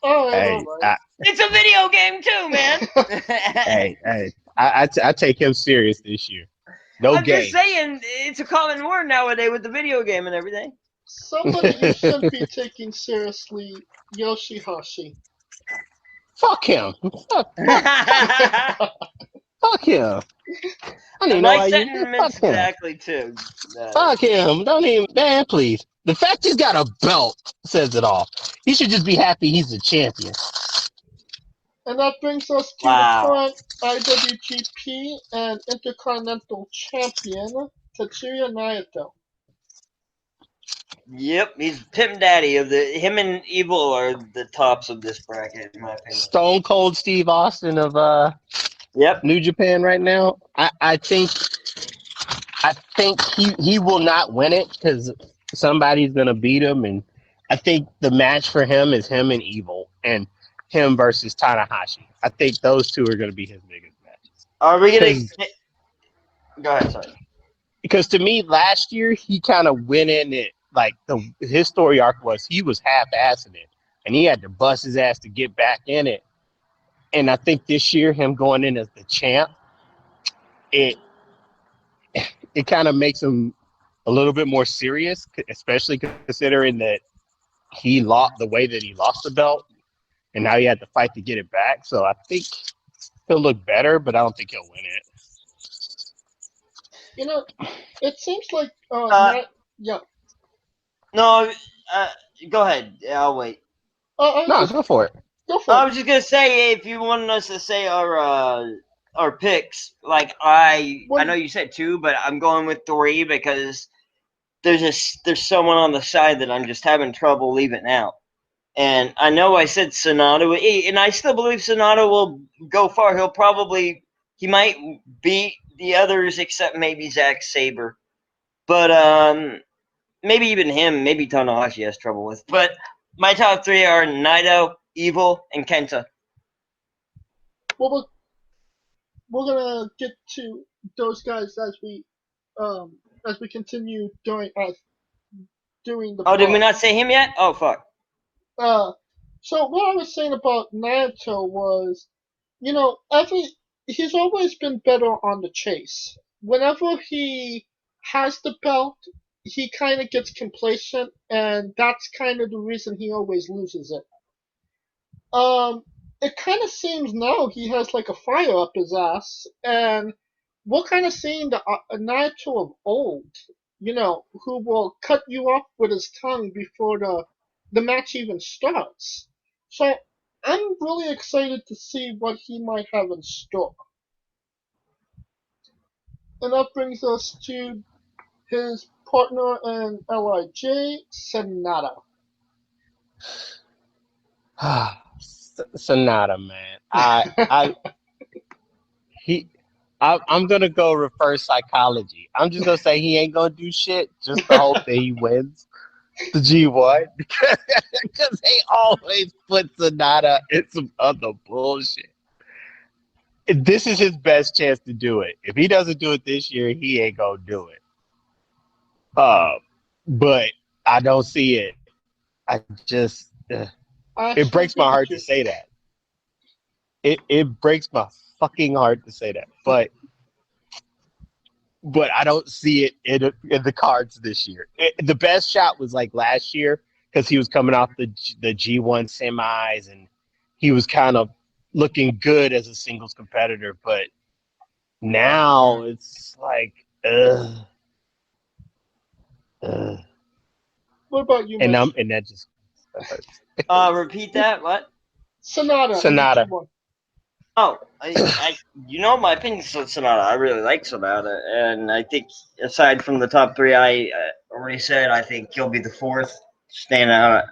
all hey, right. It's a video game too, man. hey. I take him serious this year. No I'm just game. saying, it's a common word nowadays with the video game and everything. Somebody you should be taking seriously, Yoshihashi. Fuck him. Fuck him. I don't even know My how you. sentiments Fuck him. exactly too. Fuck him. Don't even, man, please. The fact he's got a belt says it all. He should just be happy he's the champion. And that brings us to Wow. the current IWGP and Intercontinental Champion, Tetsuya Naito. Yep, he's Tim Daddy of him and Evil are the tops of this bracket, in my opinion. Stone Cold Steve Austin of Yep. New Japan right now. I think he will not win it because somebody's gonna beat him, and I think the match for him is him and Evil and him versus Tanahashi. I think those two are gonna be his biggest matches. Are we gonna go ahead, sorry. Because to me, last year he kind of went in it like his story arc was he was half-assing it, and he had to bust his ass to get back in it. And I think this year him going in as the champ, it kind of makes him a little bit more serious, especially considering that he lost the way that he lost the belt, and now he had to fight to get it back. So I think he'll look better, but I don't think he'll win it. You know, it seems like yeah. No, go ahead. I'll wait. No, go for it. Go for I it. was just gonna say if you wanted us to say our picks, like I know you said 2, but I'm going with 3 because there's someone on the side that I'm just having trouble leaving out. And I know I said Sonata, and I still believe Sonata will go far. He might beat the others except maybe Zack Sabre. But maybe even him, maybe Tanahashi has trouble with. But my top three are Naito, Evil, and Kenta. Well, we're gonna get to those guys as we continue doing the Oh, did we pod. not say him yet? Oh, fuck. So what I was saying about Naruto was, he's always been better on the chase. Whenever he has the belt, he kind of gets complacent, and that's kind of the reason he always loses it. Um, it kind of seems now he has like a fire up his ass, and we're kind of seeing a Naruto of old, who will cut you off with his tongue before the match even starts. So I'm really excited to see what he might have in store. And that brings us to his partner in LIJ, Sonata. Sonata, man. I'm gonna go reverse psychology. I'm just gonna say he ain't gonna do shit just to hope that he wins the G1 because they always put Sonata in some other bullshit. This is his best chance to do it. If he doesn't do it this year, he ain't gonna do it. But I don't see it. I just I it actually breaks my agree with heart to you. say that. It breaks my fucking heart to say that. But I don't see it in the cards this year. The best shot was like last year because he was coming off the G1 semis and he was kind of looking good as a singles competitor. But now it's like, What about you, and Mitch? that just that hurts. Repeat that. What? Sonata in the Sonata. G1. Oh, my opinion on Sonata. I really like Sonata, and I think aside from the top three, I already said I think he'll be the fourth, staying out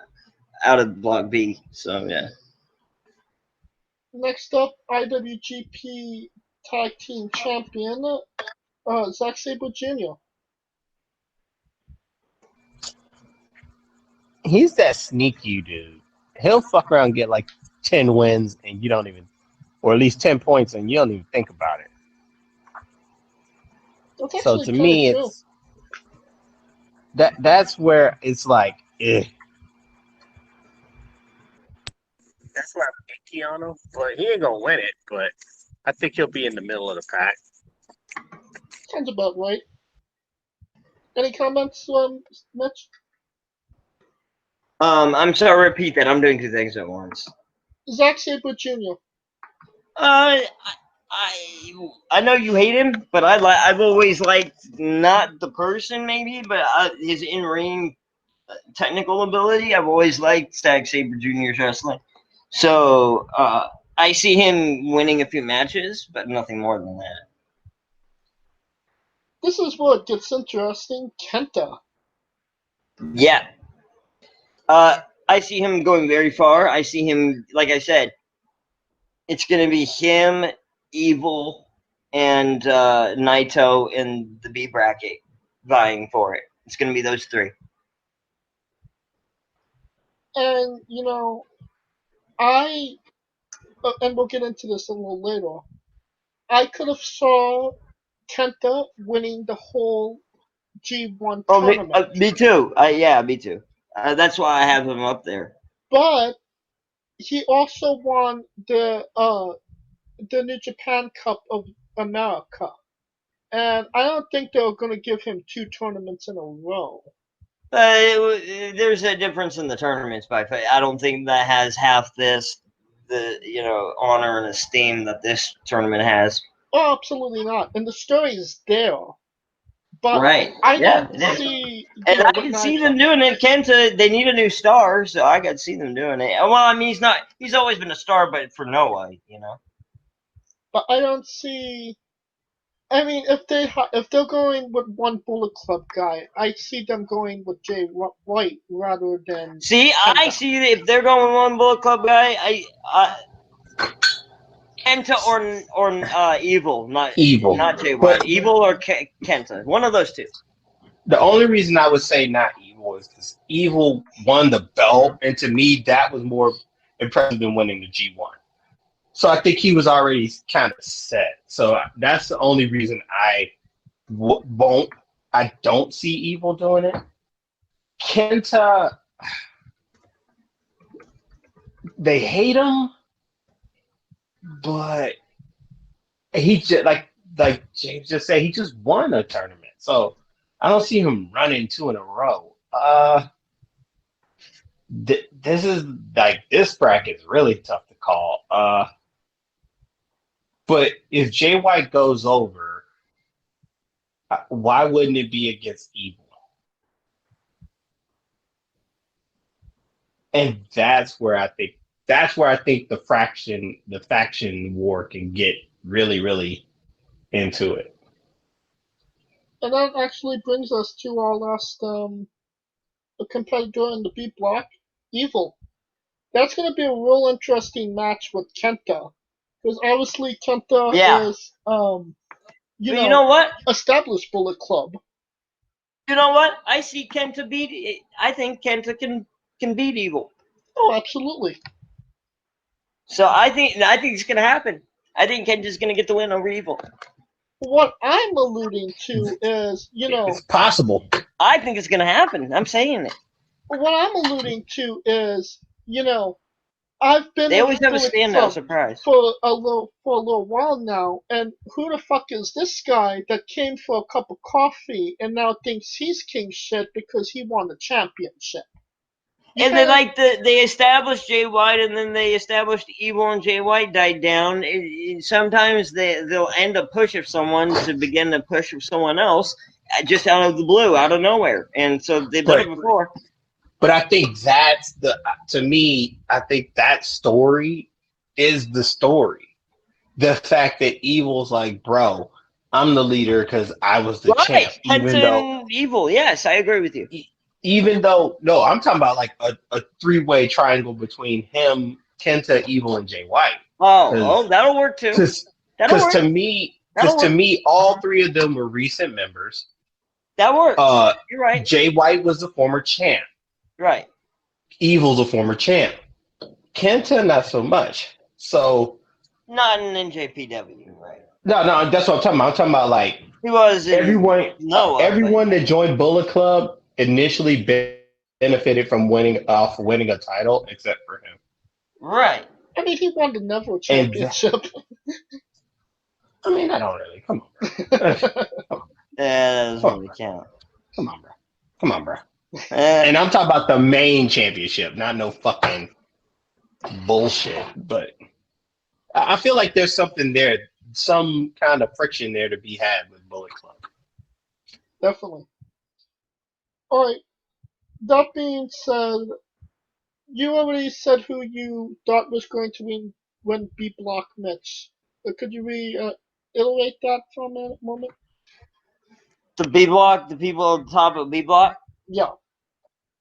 of Block B. So yeah. Next up, IWGP Tag Team Champion, Zack Sabre Jr. He's that sneaky dude. He'll fuck around and get like 10 wins and you don't even, or at least 10 points and you don't even think about it. That's So actually to kind of me, true. it's that's where it's like, That's why I'm icky on him, but he ain't gonna win it. But I think he'll be in the middle of the pack. Sounds about right. Any comments, Mitch? I'm sorry. Repeat that. I'm doing two things at once. Zack Sabre Jr. I I know you hate him, but I've always liked not the person maybe, but his in ring technical ability. I've always liked Zack Sabre Jr.'s wrestling, so I see him winning a few matches, but nothing more than that. This is where it gets interesting. Kenta. Yeah, I see him going very far. I see him, like I said, it's going to be him, Evil, and Naito in the B bracket vying for it. It's going to be those three. And, I, and we'll get into this a little later, I could have saw Kenta winning the whole G1 Oh, tournament. me too. Yeah, me too. That's why I have him up there. But he also won the New Japan Cup of America. And I don't think they're going to give him two tournaments in a row. There's a difference in the tournaments, but I don't think that has half the honor and esteem that this tournament has. Oh, absolutely not. And the story is there. But Right. I Yeah, don't it is. see, And I with can see Naito. them doing it. Kenta, they need a new star, so I could see them doing it. Well, I mean, he's always been a star, but for Noah. But I don't see. I mean, if they're going with one Bullet Club guy, I see them going with Jay White rather than See, Kenta. I see if they're going one Bullet Club guy, Kenta or Evil, not Evil. not Jay But White, Evil or Kenta, one of those two. The only reason I would say not Evil is because Evil won the belt, and to me, that was more impressive than winning the G1. So I think he was already kind of set. So that's the only reason I don't see Evil doing it. Kenta, they hate him, but he just like James just said, he just won a tournament. So I don't see him running two in a row. This is like this bracket is really tough to call. But if Jay White goes over, why wouldn't it be against Evil? And that's where I think the faction war can get really, really into it. And that actually brings us to our last competitor in the B block, Evil. That's going to be a real interesting match with Kenta, because obviously Kenta is, you know what? established Bullet Club. You know what? I see Kenta beat. I think Kenta can beat Evil. Oh, absolutely. So I think it's going to happen. I think Kenta's going to get the win over Evil. What I'm alluding to is, it's possible. I think it's going to happen. I'm saying it. What I'm alluding to is, I've been They always have a standout surprise for a little while now, and who the fuck is this guy that came for a cup of coffee and now thinks he's king shit because he won the championship? And they established Jay White, and then they established Evil, and Jay White died down. Sometimes they'll end a push of someone to begin the push of someone else, just out of the blue, out of nowhere. And so they've done it before. But I think that's to me, I think that story is the story. The fact that Evil's like, bro, I'm the leader because I was the champ. Even though Evil, yes, I agree with you. Even though, no, I'm talking about like a three-way triangle between him, Kenta, Evil, and Jay White. Oh, that'll work too. Because to me, all three of them were recent members. That works. You're right. Jay White was the former champ. Right. Evil's a former champ. Kenta, not so much. So not in NJPW, right? No, that's what I'm talking about. I'm talking about like he was everyone that joined Bullet Club initially benefited from winning a title, except for him. Right. I mean, he won the Neville Championship. I mean, I don't really. Come on. That doesn't really count. Come on, bro. And I'm talking about the main championship, not no fucking bullshit. But I feel like there's something there, some kind of friction there to be had with Bullet Club. Definitely. All right. That being said, you already said who you thought was going to win B block match. Could you reiterate that for a moment? The B block, the people at the top of B block? Yeah.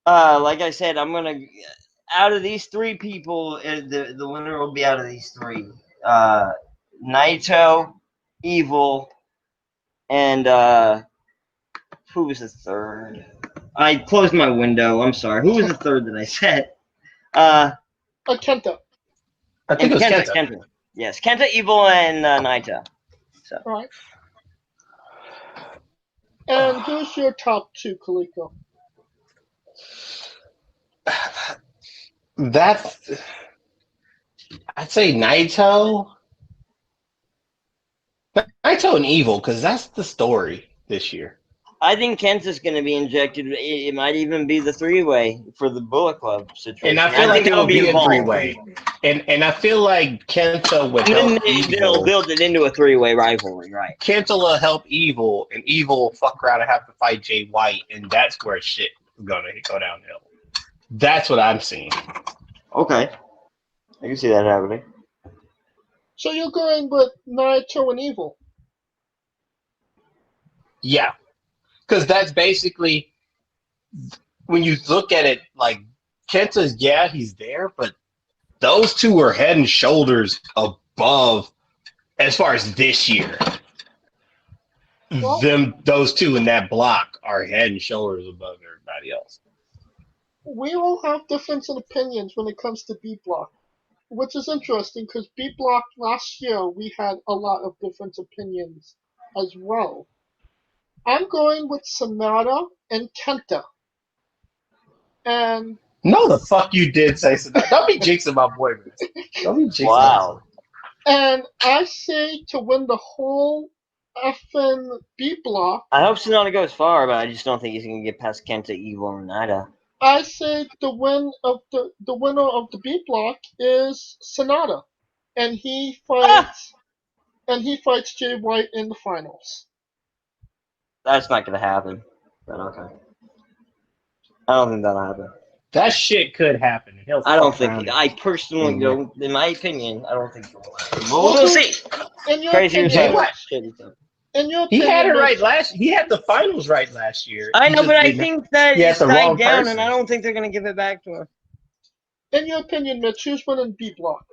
Like I said, I'm gonna out of these three people, the winner will be out of these three. Naito, Evil, and who was the third? I closed my window. I'm sorry. Who was the third that I said? Kenta. I think it was Kenta. Yes, Kenta, Evil, and Naito. So. All right. And who's your top two, Kaliko? I'd say Naito and Evil, because that's the story this year. I think Kenta's going to be injected. It might even be the three-way for the Bullet Club situation. And I feel like it'll be a three-way. And I feel like Kenta would help Evil. They'll build it into a three-way rivalry, right? Kenta will help Evil, and Evil will fuck around and have to fight Jay White, and that's where shit is going to go downhill. That's what I'm seeing. Okay. I can see that happening. So you're going with Naito and Evil? Yeah. Because that's basically, when you look at it, like, Kenta's, yeah, he's there, but those two are head and shoulders above, as far as this year. Well, those two in that block are head and shoulders above everybody else. We all have difference in opinions when it comes to B Block, which is interesting because B Block last year we had a lot of different opinions as well. I'm going with Sonata and Kenta. And No, the fuck you did say so. Don't be jinxing my boy, man. Don't be jinxing Wow. and I say to win the whole effing B Block, I hope Sonata goes far, but I just don't think he's gonna get past Kenta, Evil, and Nida. I say the winner of the B Block is Sonata, and he fights Jay White in the finals. That's not gonna happen. But okay. I don't think that'll happen. That shit could happen. He'll I don't fuck think. around I personally Mhm. don't. In my opinion, I don't think it will happen. But we'll see. In your Crazy opinion, Jay result. White. Shitty stuff. in your He opinion, had it right Mitch, last. He had the finals right last year. I He know, just but I didn't- think that he had it's the tied wrong down, person. and I don't think they're gonna give it back to him. in your opinion, Mitch, who's winning B Block?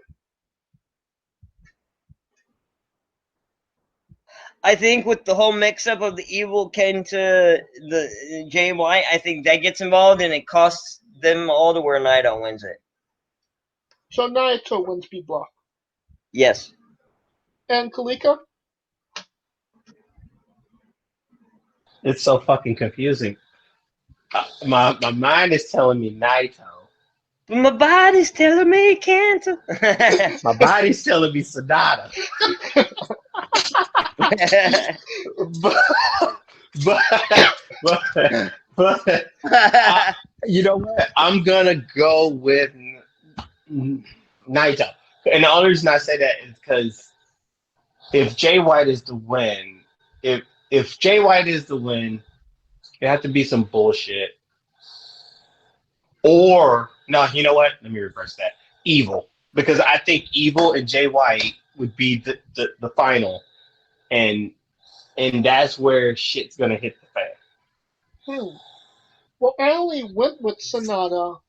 I think with the whole mix-up of the Evil Kenta, the JY, I think that gets involved, and it costs them all to where Naito wins it. So Naito wins B Block, Yes. and Kalika. It's so fucking confusing. My mind is telling me Naito. But my body's telling me Kenta. My body's telling me Sonata. but you know what? I'm gonna go with Naito, and the only reason I say that is because if Jay White is the win, if Jay White is the win, it have to be some bullshit. Or no, you know what? Let me reverse that. Evil, because I think Evil and Jay White would be the final, and that's where shit's gonna hit the fan. Well, I only went with Sonata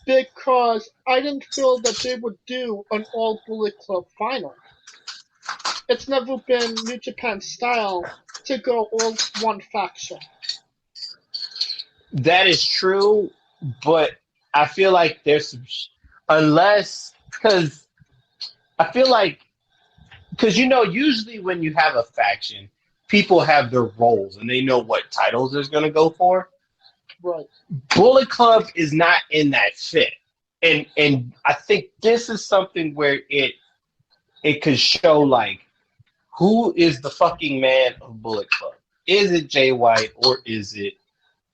because I didn't feel that they would do an all Bullet Club final. It's never been New Japan style to go all one faction. That is true, but I feel like there's some unless because I feel like because usually when you have a faction, people have their roles and they know what titles they're going to go for. Right. Bullet Club is not in that fit, and I think this is something where it could show like who is the fucking man of Bullet Club. Is it Jay White or is it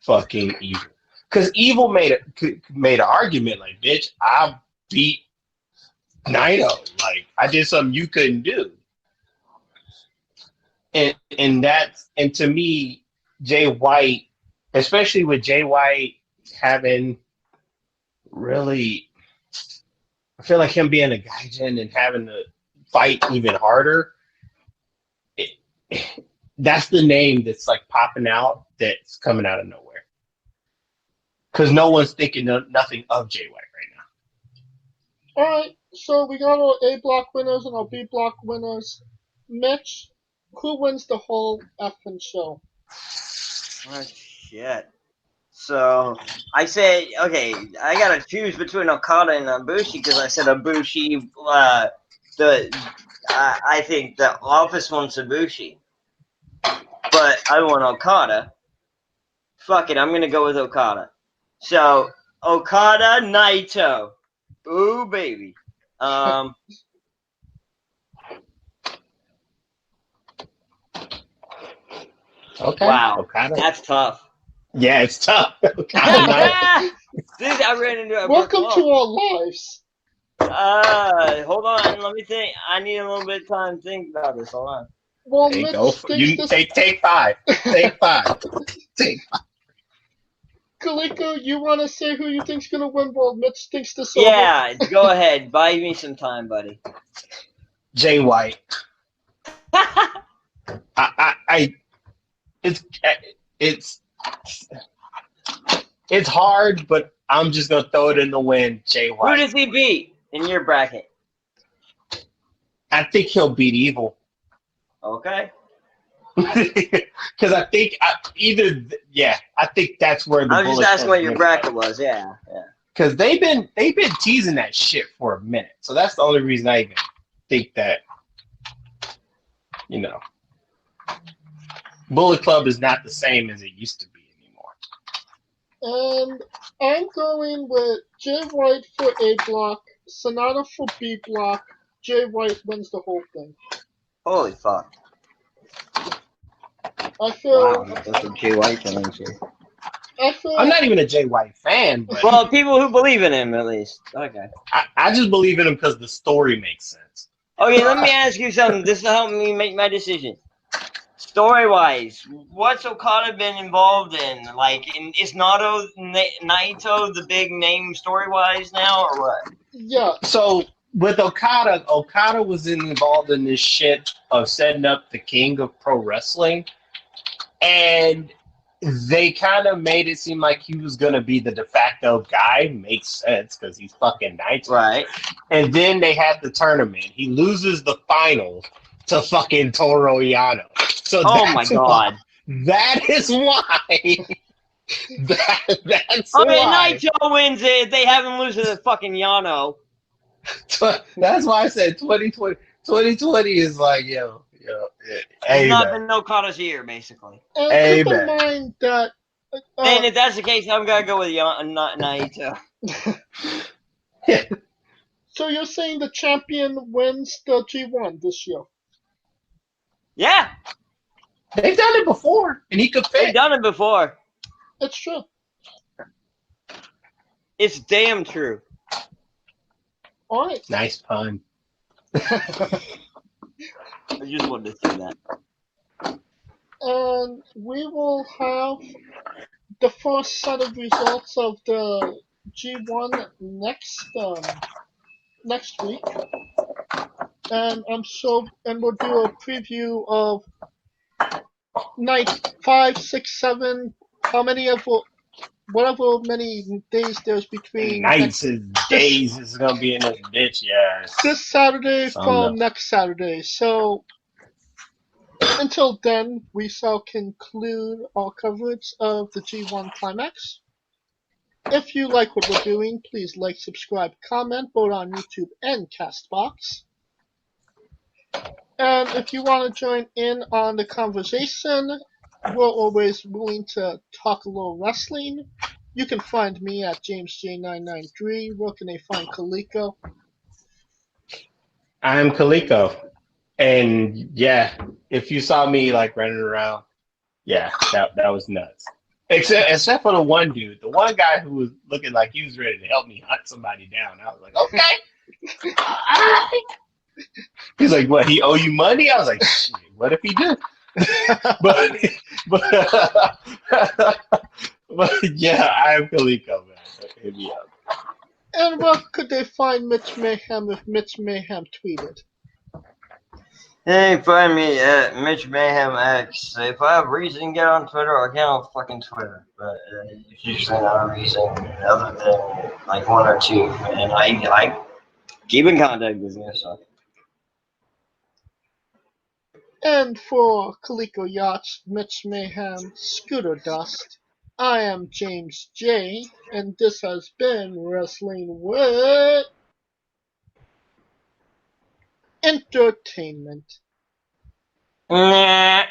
fucking Evil? Because Evil made an argument like, bitch, I beat Naito. Like, I did something you couldn't do. And to me, Jay White, especially with Jay White having really, I feel like him being a gaijin and having to fight even harder, that's the name that's like popping out that's coming out of nowhere. Because no one's thinking nothing of Jay White right now. Alright, so we got our A block winners and our B block winners. Mitch, who wins the whole effing show? Oh, shit. So, I said, okay, I gotta choose between Okada and Ibushi because I said Ibushi, I think the office wants Ibushi. But I want Okada. Fuck it, I'm gonna go with Okada. So, Okada, Naito. Ooh, baby. Okay. Wow, Okada. That's tough. Yeah, it's tough. Dude, I ran into a Welcome to our lives. Hold on, let me think. I need a little bit of time to think about this. Hold on. Well, hey, Mitch go for, you take 5. Take 5. Take 5. Kaliko, you want to say who you think's gonna win? Well, Mitch thinks this over. Yeah, go ahead. Buy me some time, buddy. Jay White. It's hard, but I'm just gonna throw it in the wind. Jay White. Who does he beat in your bracket? I think he'll beat Evil. Okay. Because I think I think that's where the I was just Bullet asking Club's what your gonna bracket was. Yeah. because they've been teasing that shit for a minute. So that's the only reason I even think that Bullet Club is not the same as it used to be anymore. And I'm going with Jay White for A block, Sonata for B block. Jay White wins the whole thing. Holy fuck! I feel. Wow, that's what Jay White can here. I'm not even a Jay White fan, but Well, people who believe in him, at least. Okay. I just believe in him because the story makes sense. Okay, let me ask you something. This will help me make my decision. Story-wise, what's Okada been involved in? Like, is Naito the big name story-wise now, or what? Yeah. So with Okada was involved in this shit of setting up the King of Pro Wrestling, and they kind of made it seem like he was going to be the de facto guy. Makes sense because he's fucking Naito. Right. And then they had the tournament. He loses the final to fucking Toru Yano. So Oh my god. That is why. That's Okay, why. Naito wins it. They have him lose to the fucking Yano. That's why I said 2020. 2020 is like, yo. It's not been Okada's year, basically. And keep in mind that. And if that's the case, I'm gonna go with Naito. Yeah. So you're saying the champion wins the G1 this year? Yeah. They've done it before, and he could fit. They've done it before. It's true. It's damn true. All right. Nice pun. I just wanted to say that. And we will have the first set of results of the G1 next week. And we'll do a preview of night 5, 6, 7, whatever many days there's between. Nights and days is gonna be in this bitch, yes. This Saturday from next Saturday. So until then, we shall conclude our coverage of the G1 Climax. If you like what we're doing, please like, subscribe, comment, both on YouTube and Castbox. And if you want to join in on the conversation, we're always willing to talk a little wrestling. You can find me at JamesJ993. Where can they find Kaliko? I'm Kaliko. And yeah, if you saw me like running around, yeah, that was nuts. Except for the one dude, the one guy who was looking like he was ready to help me hunt somebody down. I was like, okay, all right. He's like, what? He owe you money? I was like, shit. What if he did? but yeah, I am Kaliko, man. Hit me up. And where could they find Mitch Mayhem if Mitch Mayhem tweeted? Hey, find me at Mitch Mayhem X. If I have a reason to get on Twitter, I get on fucking Twitter. But it's usually not a reason other than like one or two. And I keep in contact with you, so. And for Kaliko Yachts, Mitch Mayhem, Scooter Dust, I am James J, and this has been Wrestling with Entertainment. Nah.